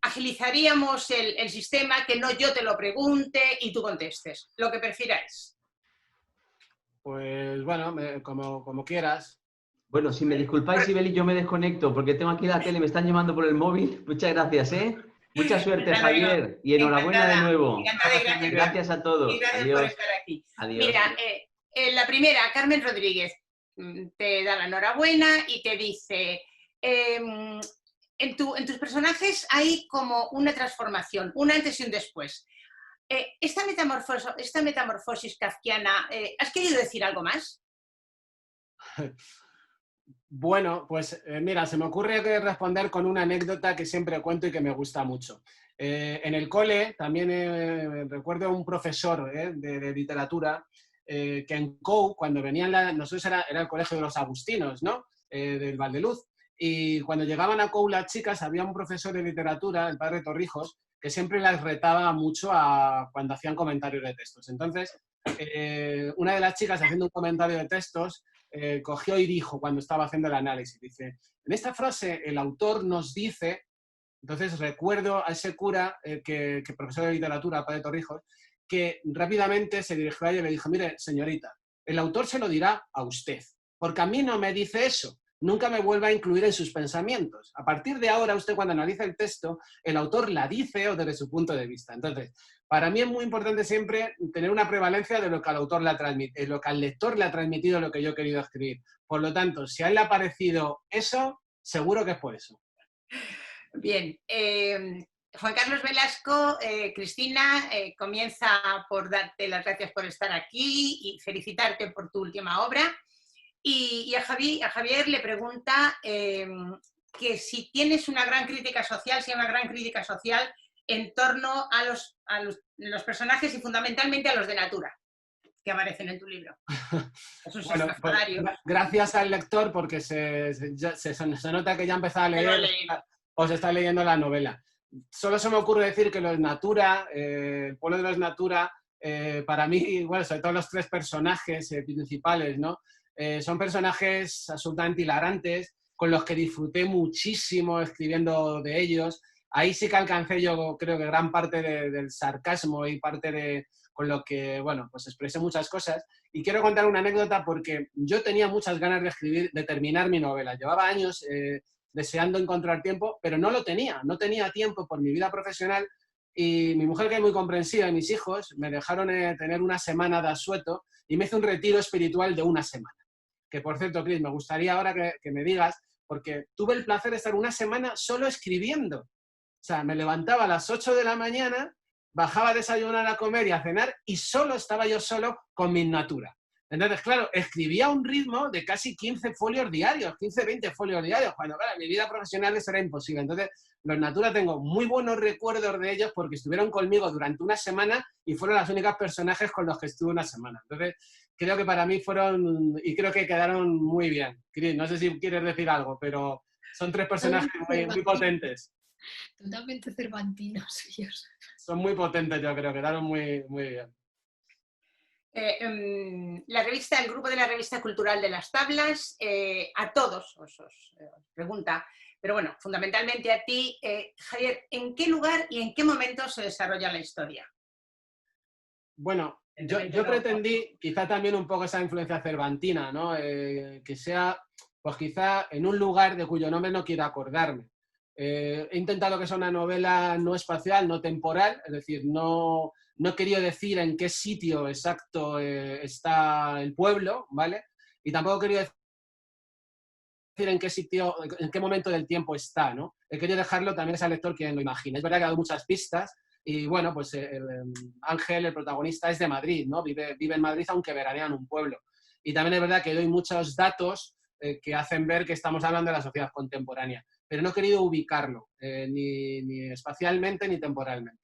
Agilizaríamos el sistema, que no yo te lo pregunte y tú contestes, lo que prefiráis. Pues bueno, como quieras. Bueno, si me disculpáis, Sibeli, yo me desconecto porque tengo aquí la tele, me están llamando por el móvil. Muchas gracias, Mucha suerte, Encantada, Javier, y enhorabuena de nuevo. Encantada, gracias. Gracias a todos. Y gracias por Adiós. estar aquí. Adiós. Mira, la primera, Carmen Rodríguez, te da la enhorabuena y te dice, en tus personajes hay como una transformación, un antes y un después. Esta metamorfosis kafkiana, ¿has querido decir algo más? Bueno, pues mira, se me ocurre responder con una anécdota que siempre cuento y que me gusta mucho. En el cole también recuerdo a un profesor de literatura que en COU, cuando venían, nosotros era el colegio de los agustinos, ¿no? Del Valdeluz, y cuando llegaban a COU las chicas, había un profesor de literatura, el padre Torrijos, que siempre las retaba mucho cuando hacían comentarios de textos. Entonces, una de las chicas haciendo un comentario de textos cogió y dijo, cuando estaba haciendo el análisis, dice, en esta frase el autor nos dice, entonces recuerdo a ese cura, que profesor de literatura, padre Torrijos, que rápidamente se dirigió a ella y le dijo, mire, señorita, el autor se lo dirá a usted, porque a mí no me dice eso. Nunca me vuelva a incluir en sus pensamientos. A partir de ahora, usted cuando analiza el texto, el autor la dice o desde su punto de vista. Entonces, para mí es muy importante siempre tener una prevalencia de lo que al autor le ha transmitido, lo que al lector le ha transmitido lo que yo he querido escribir. Por lo tanto, si a él le ha parecido eso, seguro que es por eso. Bien. Juan Carlos Velasco, Cristina, comienza por darte las gracias por estar aquí y felicitarte por tu última obra. Y a Javier le pregunta que si tienes una gran crítica social, si hay una gran crítica social en torno a los personajes y fundamentalmente a los de Natura, que aparecen en tu libro. Bueno, pues, gracias al lector, porque se nota que ya ha empezado a leer, os está leyendo la novela. Solo se me ocurre decir que los Natura, el pueblo de los Natura, para mí, bueno, sobre todo los tres personajes principales, ¿no? Son personajes absolutamente hilarantes, con los que disfruté muchísimo escribiendo de ellos. Ahí sí que alcancé yo creo que gran parte del sarcasmo y parte con lo que, bueno, pues expresé muchas cosas. Y quiero contar una anécdota porque yo tenía muchas ganas de escribir, de terminar mi novela. Llevaba años deseando encontrar tiempo, pero no lo tenía. No tenía tiempo por mi vida profesional y mi mujer, que es muy comprensiva, y mis hijos me dejaron tener una semana de asueto y me hice un retiro espiritual de una semana. Que, por cierto, Cris, me gustaría ahora que me digas, porque tuve el placer de estar una semana solo escribiendo. O sea, me levantaba a las 8 de la mañana, bajaba a desayunar, a comer y a cenar, y solo estaba yo solo con mis Natura. Entonces, claro, escribía a un ritmo de casi 15 folios diarios, 15, 20 folios diarios, cuando, claro, en mi vida profesional eso era imposible. Entonces, los Natura tengo muy buenos recuerdos de ellos porque estuvieron conmigo durante una semana y fueron los únicos personajes con los que estuve una semana. Entonces, creo que para mí fueron, y creo que quedaron muy bien. Cris, no sé si quieres decir algo, pero son tres personajes muy potentes. Totalmente cervantinos ellos. Son muy potentes, yo creo, quedaron muy, muy bien. El grupo de la revista cultural de Las Tablas, a todos os pregunta, pero bueno, fundamentalmente a ti, Javier, ¿en qué lugar y en qué momento se desarrolla la historia? Bueno, yo pretendí, quizá también un poco esa influencia cervantina, ¿no? Que sea, pues quizá en un lugar de cuyo nombre no quiero acordarme. He intentado que sea una novela no espacial, no temporal, es decir, no he querido decir en qué sitio exacto está el pueblo, ¿vale? Y tampoco he querido decir en qué sitio, en qué momento del tiempo está, ¿no? He querido dejarlo también al lector quien lo imagine. Es verdad que ha dado muchas pistas y, bueno, pues Ángel, el protagonista, es de Madrid, ¿no? Vive en Madrid, aunque veranea en un pueblo. Y también es verdad que doy muchos datos que hacen ver que estamos hablando de la sociedad contemporánea. Pero no he querido ubicarlo, ni espacialmente ni temporalmente.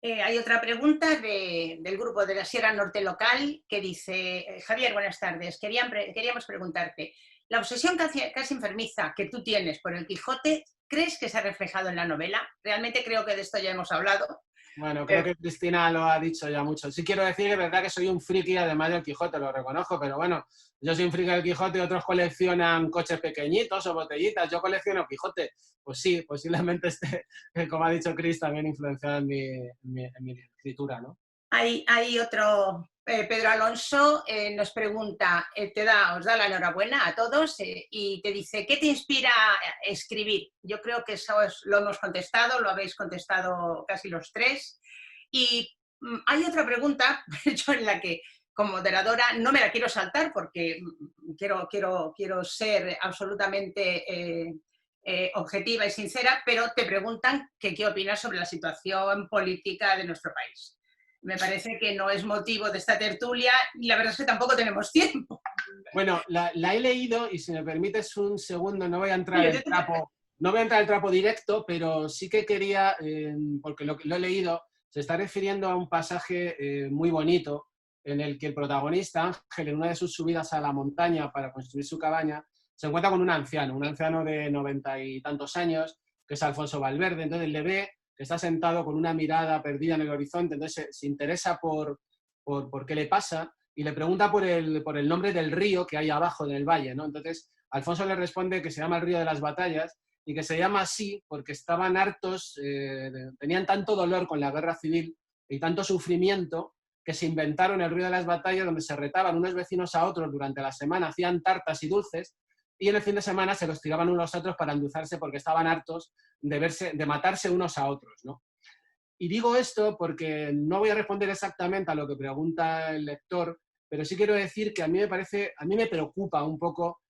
Hay otra pregunta del grupo de la Sierra Norte Local que dice, Javier, buenas tardes, queríamos preguntarte, ¿la obsesión casi enfermiza que tú tienes por el Quijote, crees que se ha reflejado en la novela? Realmente creo que de esto ya hemos hablado. Bueno, creo que Cristina lo ha dicho ya mucho. Sí quiero decir que es verdad que soy un friki además del Quijote, lo reconozco, pero bueno, yo soy un friki del Quijote y otros coleccionan coches pequeñitos o botellitas. Yo colecciono Quijote. Pues sí, posiblemente como ha dicho Cris, también influenciado en mi escritura, ¿no? Hay otro Pedro Alonso nos pregunta, os da la enhorabuena a todos y te dice, ¿qué te inspira a escribir? Yo creo que eso lo hemos contestado, lo habéis contestado casi los tres. Y hay otra pregunta, yo en la que como moderadora no me la quiero saltar porque quiero ser absolutamente objetiva y sincera, pero te preguntan que qué opinas sobre la situación política de nuestro país. Me parece que no es motivo de esta tertulia y la verdad es que tampoco tenemos tiempo. Bueno, la he leído y si me permites un segundo, no voy a entrar al trapo directo, pero sí que quería, porque lo he leído, se está refiriendo a un pasaje muy bonito en el que el protagonista, Ángel, en una de sus subidas a la montaña para construir su cabaña, se encuentra con un anciano de 90 y tantos años, que es Alfonso Valverde. Entonces le ve que está sentado con una mirada perdida en el horizonte, entonces se interesa por qué le pasa y le pregunta por el nombre del río que hay abajo en el valle, ¿no? Entonces Alfonso le responde que se llama el Río de las Batallas y que se llama así porque estaban hartos, tenían tanto dolor con la guerra civil y tanto sufrimiento que se inventaron el Río de las Batallas, donde se retaban unos vecinos a otros durante la semana, hacían tartas y dulces, y en el fin de semana se los tiraban unos a otros para endulzarse porque estaban hartos de matarse unos a otros, ¿no? Y digo esto porque no voy a responder exactamente a lo que pregunta el lector, pero sí quiero decir que a mí me preocupa un poco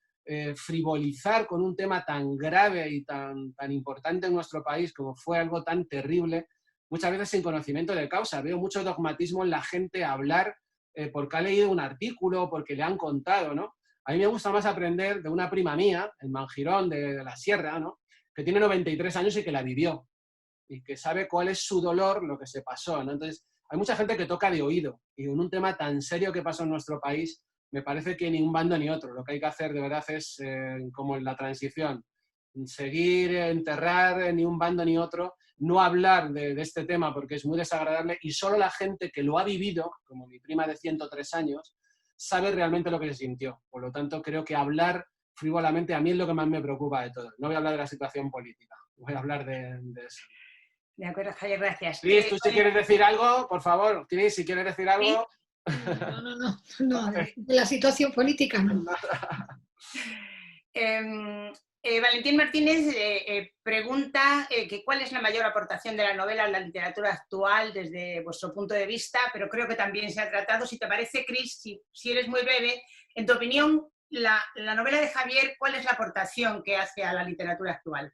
frivolizar con un tema tan grave y tan importante en nuestro país como fue algo tan terrible, muchas veces sin conocimiento de causa. Veo mucho dogmatismo en la gente hablar porque ha leído un artículo, porque le han contado, ¿no? A mí me gusta más aprender de una prima mía, en Mangirón de la Sierra, ¿no? Que tiene 93 años y que la vivió y que sabe cuál es su dolor, lo que se pasó, ¿no? Entonces, hay mucha gente que toca de oído y en un tema tan serio que pasó en nuestro país, me parece que ni un bando ni otro. Lo que hay que hacer de verdad es, como en la transición, seguir, enterrar ni un bando ni otro, no hablar de este tema porque es muy desagradable y solo la gente que lo ha vivido, como mi prima de 103 años, sabe realmente lo que se sintió. Por lo tanto, creo que hablar frívolamente a mí es lo que más me preocupa de todo. No voy a hablar de la situación política, voy a hablar de eso. De acuerdo, Javier, gracias. Cris, tú si quieres decir algo, por favor. Cris, si quieres decir algo. No, de la situación política no. Valentín Martínez pregunta que cuál es la mayor aportación de la novela a la literatura actual desde vuestro punto de vista, pero creo que también se ha tratado, si te parece, Cris, si eres muy breve, en tu opinión, la novela de Javier, ¿cuál es la aportación que hace a la literatura actual?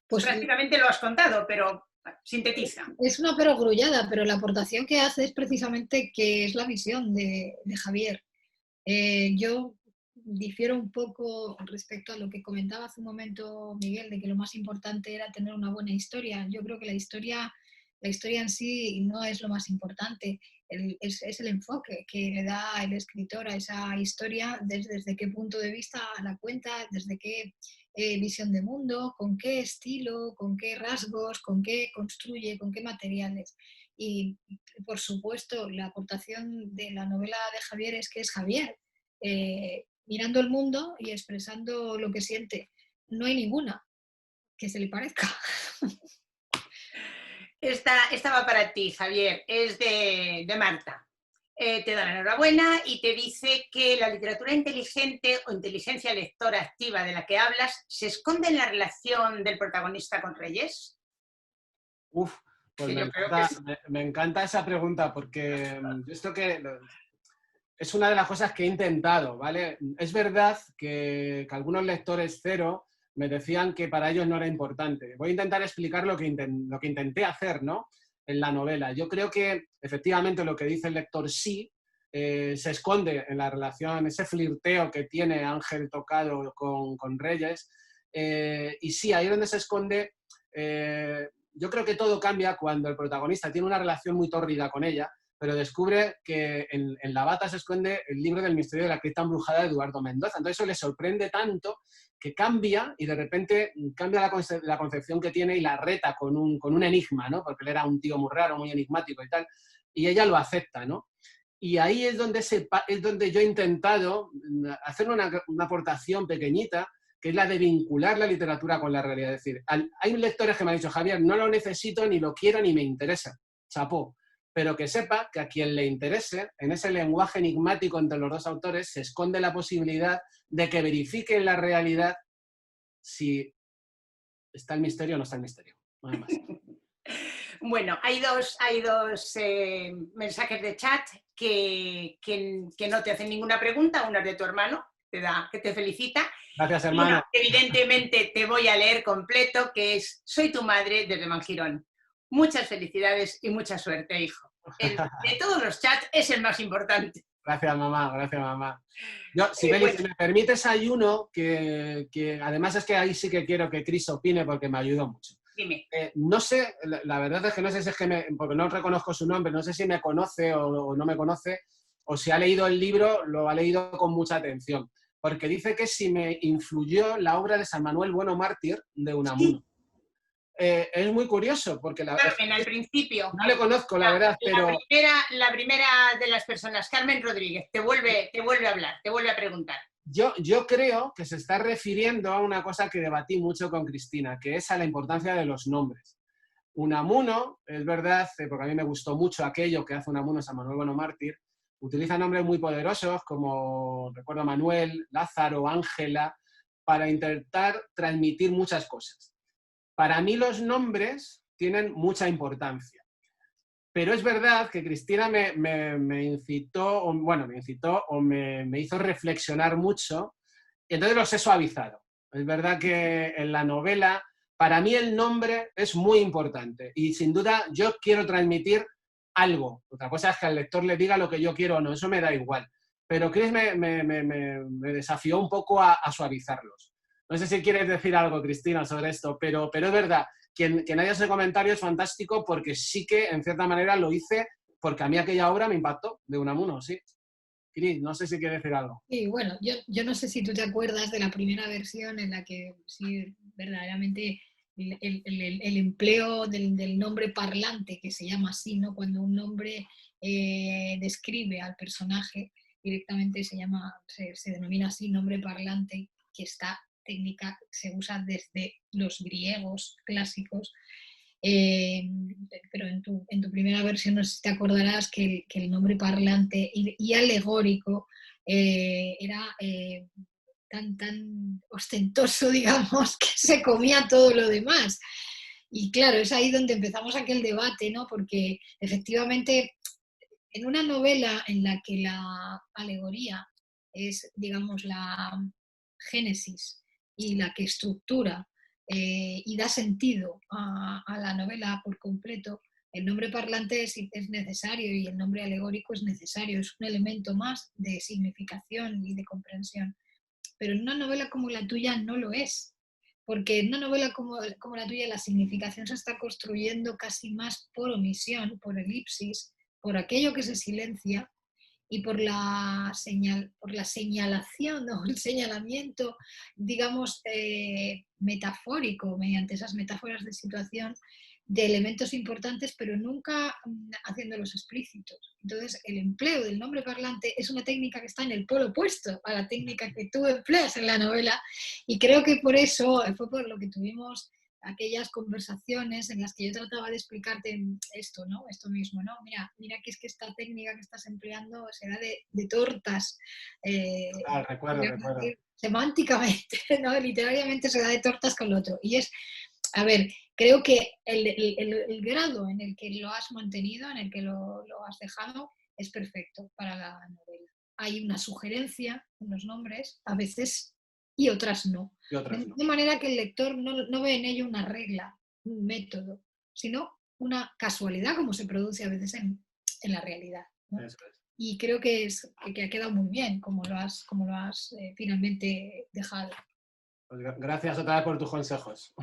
Pues prácticamente lo has contado, pero sintetiza. Es una perogrullada, pero la aportación que hace es precisamente que es la visión de Javier. Yo difiero un poco respecto a lo que comentaba hace un momento Miguel, de que lo más importante era tener una buena historia. Yo creo que la historia en sí no es lo más importante, es el enfoque que le da el escritor a esa historia, desde qué punto de vista la cuenta, desde qué visión de mundo, con qué estilo, con qué rasgos, con qué construye, con qué materiales. Y, por supuesto, la aportación de la novela de Javier es que es Javier, mirando el mundo y expresando lo que siente. No hay ninguna que se le parezca. Esta va para ti, Javier, es de Marta. Te da la enhorabuena y te dice que la literatura inteligente o inteligencia lectora activa de la que hablas se esconde en la relación del protagonista con Reyes. Uf, pues me encanta esa pregunta porque esto que es una de las cosas que he intentado, ¿vale? Es verdad que algunos lectores cero me decían que para ellos no era importante. Voy a intentar explicar lo que intenté hacer, ¿no?, en la novela. Yo creo que efectivamente lo que dice el lector sí, se esconde en la relación, ese flirteo que tiene Ángel Tocado con Reyes, y sí, ahí es donde se esconde. Yo creo que todo cambia cuando el protagonista tiene una relación muy tórrida con ella, pero descubre que en la bata se esconde el libro del misterio de la cripta embrujada de Eduardo Mendoza. Entonces eso le sorprende tanto que cambia y de repente cambia la concepción que tiene y la reta con un enigma, ¿no? Porque él era un tío muy raro, muy enigmático y tal, y ella lo acepta, ¿no? Y ahí es donde yo he intentado hacer una aportación pequeñita, que es la de vincular la literatura con la realidad. Es decir, hay lectores que me han dicho, Javier, no lo necesito, ni lo quiero, ni me interesa. Chapó. pero que sepa que a quien le interese, en ese lenguaje enigmático entre los dos autores, se esconde la posibilidad de que verifique en la realidad si está el misterio o no está el misterio. Nada más. Bueno, hay dos mensajes de chat que no te hacen ninguna pregunta. Una es de tu hermano, que te felicita. Gracias, hermano. Una, evidentemente, te voy a leer completo, que es: soy tu madre desde Mangirón. Muchas felicidades y mucha suerte, hijo. De todos los chats es el más importante. Gracias, mamá, gracias, mamá. Yo, Sibeli, si me permites, hay uno que además es que ahí sí que quiero que Cris opine porque me ayudó mucho. Dime. No sé, la verdad es que no sé si es que porque no reconozco su nombre, no sé si me conoce o no me conoce, o si ha leído el libro, lo ha leído con mucha atención. Porque dice que si me influyó la obra de San Manuel Bueno Mártir de Unamuno. Sí. Es muy curioso, porque Carmen, al principio. No le conozco, la verdad, pero... La primera de las personas, Carmen Rodríguez, te vuelve a hablar, te vuelve a preguntar. Yo creo que se está refiriendo a una cosa que debatí mucho con Cristina, que es a la importancia de los nombres. Unamuno, es verdad, porque a mí me gustó mucho aquello que hace Unamuno, San Manuel Bueno Mártir, utiliza nombres muy poderosos como, recuerdo, Manuel, Lázaro, Ángela, para intentar transmitir muchas cosas. Para mí los nombres tienen mucha importancia. Pero es verdad que Cristina me incitó, me hizo reflexionar mucho, y entonces los he suavizado. Es verdad que en la novela, para mí el nombre es muy importante, y sin duda yo quiero transmitir algo. Otra cosa es que al lector le diga lo que yo quiero o no, eso me da igual. Pero Cris me desafió un poco a suavizarlos. No sé si quieres decir algo, Cristina, sobre esto, pero es verdad. Quien haya ese comentario es fantástico porque sí que, en cierta manera, lo hice porque a mí aquella obra me impactó de Unamuno, sí. Cris, no sé si quieres decir algo. Sí, bueno, yo no sé si tú te acuerdas de la primera versión en la que sí, verdaderamente el empleo del nombre parlante, que se llama así, ¿no? Cuando un nombre describe al personaje, directamente se denomina así, nombre parlante, que esta técnica se usa desde los griegos clásicos, pero en tu primera versión no sé si te acordarás que el nombre parlante y alegórico era tan ostentoso, digamos, que se comía todo lo demás. Y claro, es ahí donde empezamos aquel debate, ¿no? Porque efectivamente en una novela en la que la alegoría es, digamos, la génesis y la que estructura y da sentido a la novela por completo, el nombre parlante es necesario y el nombre alegórico es necesario, es un elemento más de significación y de comprensión. Pero en una novela como la tuya no lo es, porque en una novela como la tuya la significación se está construyendo casi más por omisión, por elipsis, por aquello que se silencia y por la señalación o el señalamiento, digamos, metafórico, mediante esas metáforas de situación, de elementos importantes, pero nunca haciéndolos explícitos. Entonces, el empleo del nombre parlante es una técnica que está en el polo opuesto a la técnica que tú empleas en la novela, y creo que por eso fue por lo que tuvimos aquellas conversaciones en las que yo trataba de explicarte esto, ¿no? Esto mismo, ¿no? Mira que es que esta técnica que estás empleando será de tortas. Recuerdo. Semánticamente, ¿no? Literariamente se da de tortas con lo otro. Y es, a ver, creo que el grado en el que lo has mantenido, en el que lo has dejado, es perfecto para la novela. Hay una sugerencia en los nombres, a veces, y otras no. De manera que el lector no ve en ello una regla, un método, sino una casualidad como se produce a veces en la realidad, ¿no? Eso es. Y creo que ha quedado muy bien como lo has finalmente dejado. Pues gracias otra vez por tus consejos.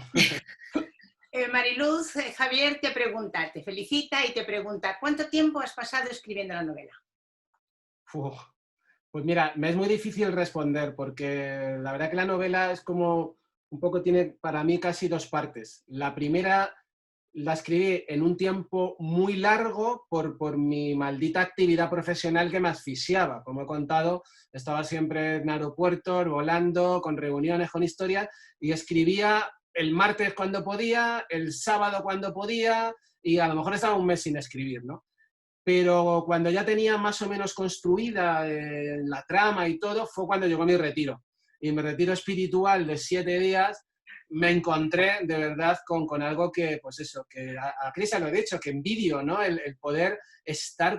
Mariluz, Javier te pregunta, te felicita y te pregunta: ¿cuánto tiempo has pasado escribiendo la novela? Pues mira, me es muy difícil responder porque la verdad que la novela es como un poco, tiene para mí casi dos partes. La primera la escribí en un tiempo muy largo por mi maldita actividad profesional que me asfixiaba. Como he contado, estaba siempre en aeropuertos, volando, con reuniones, con historias, y escribía el martes cuando podía, el sábado cuando podía, y a lo mejor estaba un mes sin escribir, ¿no? pero cuando ya tenía más o menos construida la trama y todo, fue cuando llegó mi retiro. Y mi retiro espiritual de 7 días me encontré de verdad con algo que, pues eso, que a Cristian lo he dicho, que envidio, ¿no? El poder estar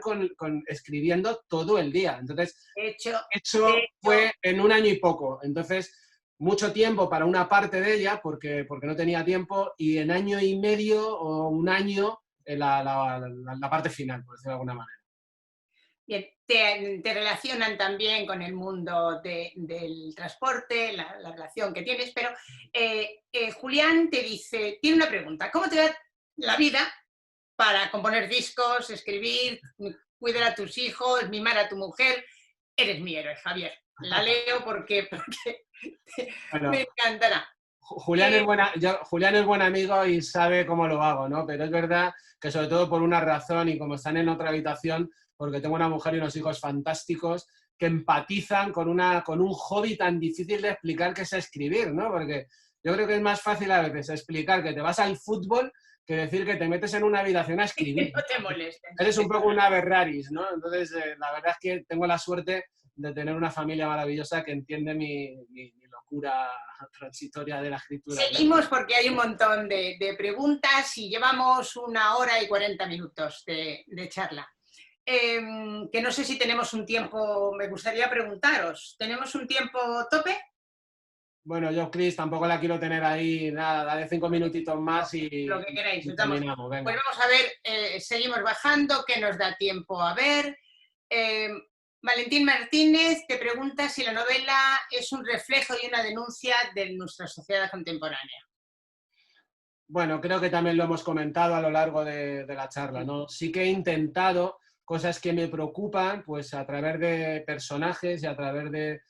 escribiendo todo el día. Entonces, eso fue en 1 año y poco. Entonces, mucho tiempo para una parte de ella, porque no tenía tiempo, y en 1 año y medio o 1 año la parte final, por decirlo de alguna manera. Bien, te relacionan también con el mundo del transporte, la relación que tienes, pero Julián te dice, tiene una pregunta, ¿cómo te va la vida para componer discos, escribir, cuidar a tus hijos, mimar a tu mujer? Eres mi héroe, Javier. La leo porque bueno, me encantará. Julián es buen amigo y sabe cómo lo hago, ¿no? Pero es verdad que sobre todo por una razón y como están en otra habitación, porque tengo una mujer y unos hijos fantásticos que empatizan con un hobby tan difícil de explicar que es escribir, ¿no? Porque yo creo que es más fácil a veces explicar que te vas al fútbol que decir que te metes en una habitación a escribir. No te molestes. Eres un poco una Ferraris, ¿no? Entonces, la verdad es que tengo la suerte de tener una familia maravillosa que entiende mi locura transitoria de la escritura. Seguimos porque hay un montón de preguntas y llevamos 1 hora y 40 minutos de charla. Que no sé si tenemos un tiempo, me gustaría preguntaros, ¿tenemos un tiempo tope? Bueno, yo, Cris, tampoco la quiero tener ahí, nada, dale 5 minutitos más y lo que queráis. y terminamos. Pues vamos a ver, seguimos bajando, ¿qué nos da tiempo a ver? Valentín Martínez te pregunta si la novela es un reflejo y una denuncia de nuestra sociedad contemporánea. Bueno, creo que también lo hemos comentado a lo largo de la charla, ¿no? Sí que he intentado cosas que me preocupan, pues a través de personajes y a través de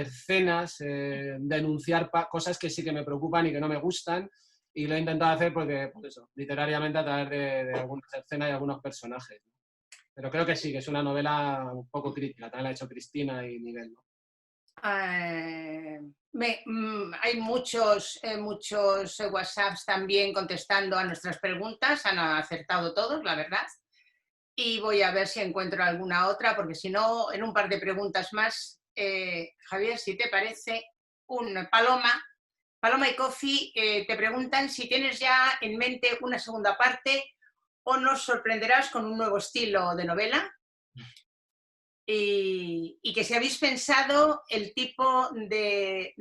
escenas, denunciar cosas que sí que me preocupan y que no me gustan, y lo he intentado hacer porque, pues eso, literariamente a través de algunas escenas y algunos personajes, ¿no? Pero creo que sí, que es una novela un poco crítica, también la ha hecho Cristina y Miguel, ¿no? Hay muchos WhatsApps también contestando a nuestras preguntas, han acertado todos, la verdad. Y voy a ver si encuentro alguna otra, porque si no, en un par de preguntas más, Javier, si te parece, Paloma y Coffee te preguntan si tienes ya en mente una segunda parte o nos sorprenderás con un nuevo estilo de novela. Y que si habéis pensado el tipo de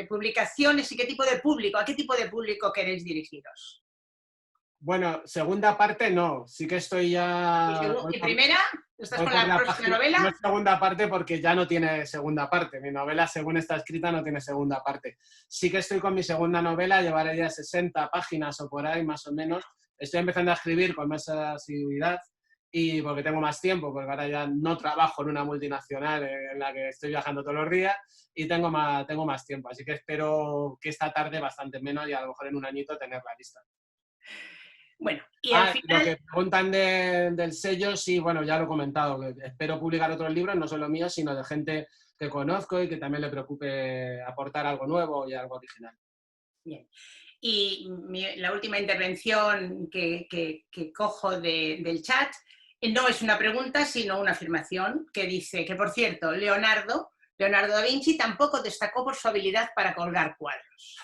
publicaciones y qué tipo de público, a qué tipo de público queréis dirigiros. Bueno, segunda parte no, sí que estoy ya... ¿Y primera? ¿Estás con la próxima novela? No es segunda parte porque ya no tiene segunda parte. Mi novela, según está escrita, no tiene segunda parte. Sí que estoy con mi segunda novela, llevaré ya 60 páginas o por ahí, más o menos. Estoy empezando a escribir con más asiduidad y porque tengo más tiempo, porque ahora ya no trabajo en una multinacional en la que estoy viajando todos los días y tengo más tiempo. Así que espero que esta tarde bastante menos y a lo mejor en 1 añito tenerla lista. Bueno, y al final... Lo que preguntan del sello, sí, bueno, ya lo he comentado. Espero publicar otros libros, no solo míos, sino de gente que conozco y que también le preocupe aportar algo nuevo y algo original. Bien. Y la última intervención que cojo del chat no es una pregunta, sino una afirmación que dice que, por cierto, Leonardo da Vinci tampoco destacó por su habilidad para colgar cuadros.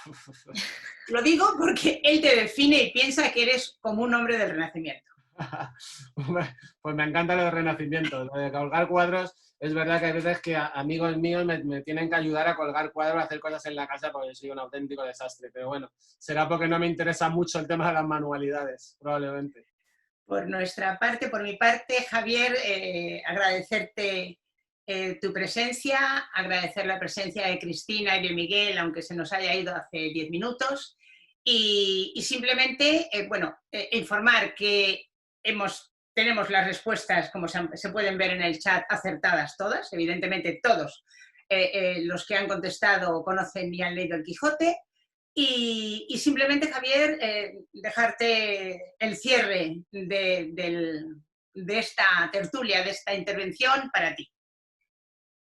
Lo digo porque él te define y piensa que eres como un hombre del Renacimiento. Pues me encanta lo del Renacimiento. Lo de colgar cuadros, es verdad que hay veces que amigos míos me tienen que ayudar a colgar cuadros, a hacer cosas en la casa porque soy un auténtico desastre. Pero bueno, será porque no me interesa mucho el tema de las manualidades, probablemente. Por nuestra parte, por mi parte, Javier, agradecerte tu presencia, agradecer la presencia de Cristina y de Miguel, aunque se nos haya ido hace 10 minutos, y simplemente, informar que tenemos las respuestas, como se pueden ver en el chat, acertadas todas, evidentemente todos los que han contestado conocen y han leído El Quijote, y simplemente, Javier, dejarte el cierre de esta tertulia, de esta intervención para ti.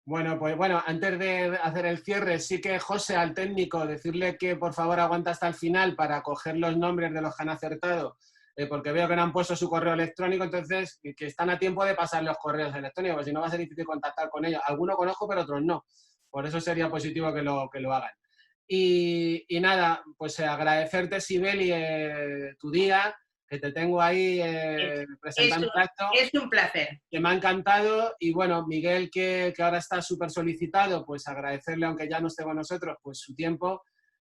Bueno, pues bueno, antes de hacer el cierre, sí que José, al técnico, decirle que por favor aguanta hasta el final para coger los nombres de los que han acertado porque veo que no han puesto su correo electrónico, entonces que están a tiempo de pasar los correos electrónicos, porque si no va a ser difícil contactar con ellos. Algunos conozco, pero otros no. Por eso sería positivo que lo hagan. Y nada, pues agradecerte, Sibeli, tu día, que te tengo ahí presentando el acto. Es un placer. Que me ha encantado. Y bueno, Miguel, que ahora está súper solicitado, pues agradecerle, aunque ya no esté con nosotros, pues su tiempo.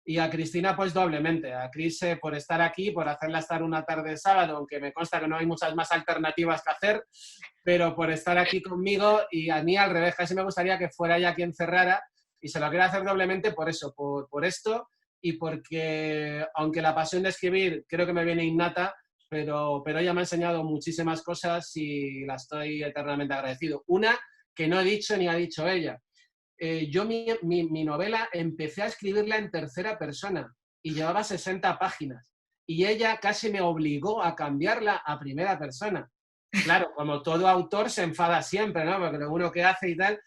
Y a Cristina, pues doblemente. A Cris por estar aquí, por hacerla estar una tarde de sábado, aunque me consta que no hay muchas más alternativas que hacer, pero por estar aquí conmigo. Y a mí, al revés, casi me gustaría que fuera ella quien cerrara. Y se lo quiero hacer doblemente por eso, por esto, y porque, aunque la pasión de escribir creo que me viene innata, pero ella me ha enseñado muchísimas cosas y la estoy eternamente agradecido. Una que no he dicho ni ha dicho ella. Yo mi novela empecé a escribirla en tercera persona y llevaba 60 páginas. Y ella casi me obligó a cambiarla a primera persona. Claro, como todo autor se enfada siempre, ¿no? Porque lo uno que hace y tal...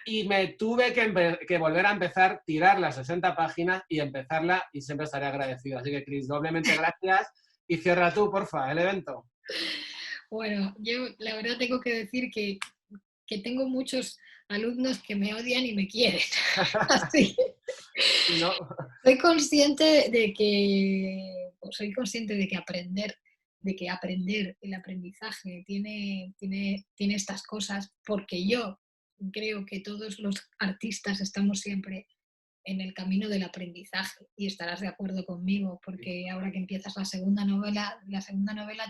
Y me tuve que volver a empezar, tirar las 60 páginas y empezarla, y siempre estaré agradecido. Así que, Cris, doblemente gracias. Y cierra tú, porfa, el evento. Bueno, yo la verdad tengo que decir que tengo muchos alumnos que me odian y me quieren. Así. No. Soy consciente de que aprender, el aprendizaje tiene estas cosas, porque yo creo que todos los artistas estamos siempre en el camino del aprendizaje, y estarás de acuerdo conmigo, porque ahora que empiezas la segunda novela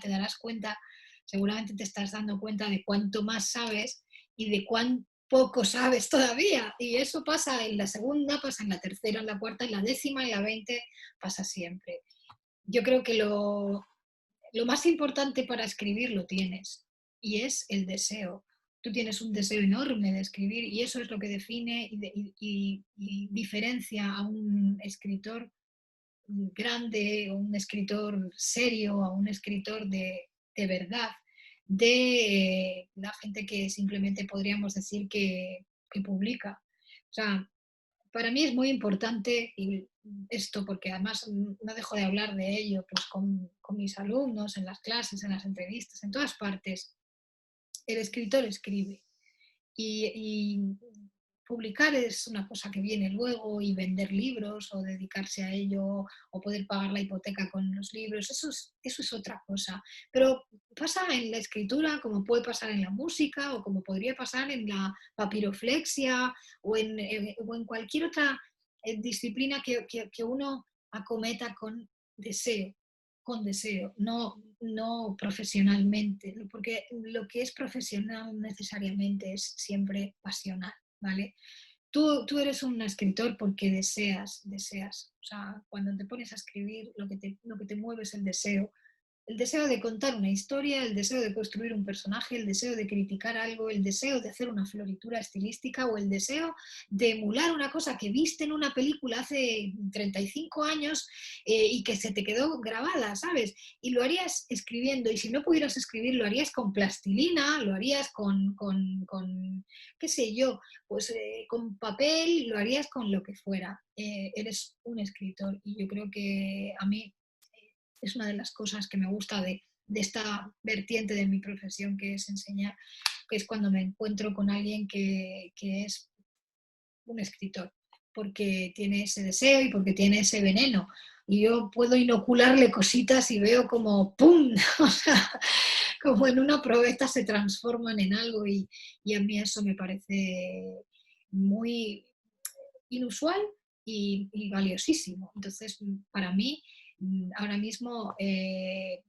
te darás cuenta, seguramente te estás dando cuenta de cuánto más sabes y de cuán poco sabes todavía, y eso pasa en la segunda, pasa en la tercera, en la cuarta, en la 10ª, en la 20, pasa siempre. Yo creo que lo más importante para escribir lo tienes, y es el deseo. Tú tienes un deseo enorme de escribir, y eso es lo que define y diferencia a un escritor grande, o un escritor serio, a un escritor de verdad, de la gente que simplemente podríamos decir que publica. O sea, para mí es muy importante esto, porque además no dejo de hablar de ello pues con mis alumnos, en las clases, en las entrevistas, en todas partes. El escritor escribe y publicar es una cosa que viene luego, y vender libros o dedicarse a ello o poder pagar la hipoteca con los libros, eso es otra cosa. Pero pasa en la escritura como puede pasar en la música, o como podría pasar en la papiroflexia o en cualquier otra disciplina que uno acometa con deseo, no profesionalmente, porque lo que es profesional necesariamente es siempre pasional, ¿vale? Tú eres un escritor porque deseas, o sea, cuando te pones a escribir lo que te mueve es el deseo de contar una historia, el deseo de construir un personaje, el deseo de criticar algo, el deseo de hacer una floritura estilística, o el deseo de emular una cosa que viste en una película hace 35 años y que se te quedó grabada, ¿sabes? Y lo harías escribiendo, y si no pudieras escribir, lo harías con plastilina, lo harías con qué sé yo, pues con papel, lo harías con lo que fuera. Eres un escritor, y yo creo que a mí es una de las cosas que me gusta de esta vertiente de mi profesión, que es enseñar, que es cuando me encuentro con alguien que es un escritor, porque tiene ese deseo y porque tiene ese veneno. Y yo puedo inocularle cositas y veo como ¡pum! O sea, como en una probeta se transforman en algo, y a mí eso me parece muy inusual y valiosísimo. Entonces, para mí, ahora mismo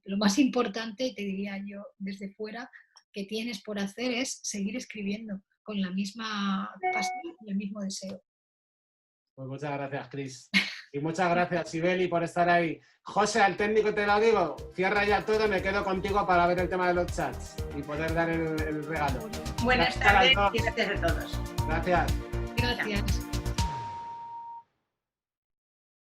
lo más importante, te diría yo desde fuera, que tienes por hacer es seguir escribiendo con la misma pasión y el mismo deseo. Pues muchas gracias, Cris. Y muchas gracias, Sibeli, por estar ahí. José, al técnico te lo digo, cierra ya todo, me quedo contigo para ver el tema de los chats y poder dar el regalo. Buenas tardes y gracias a todos. Gracias. Gracias.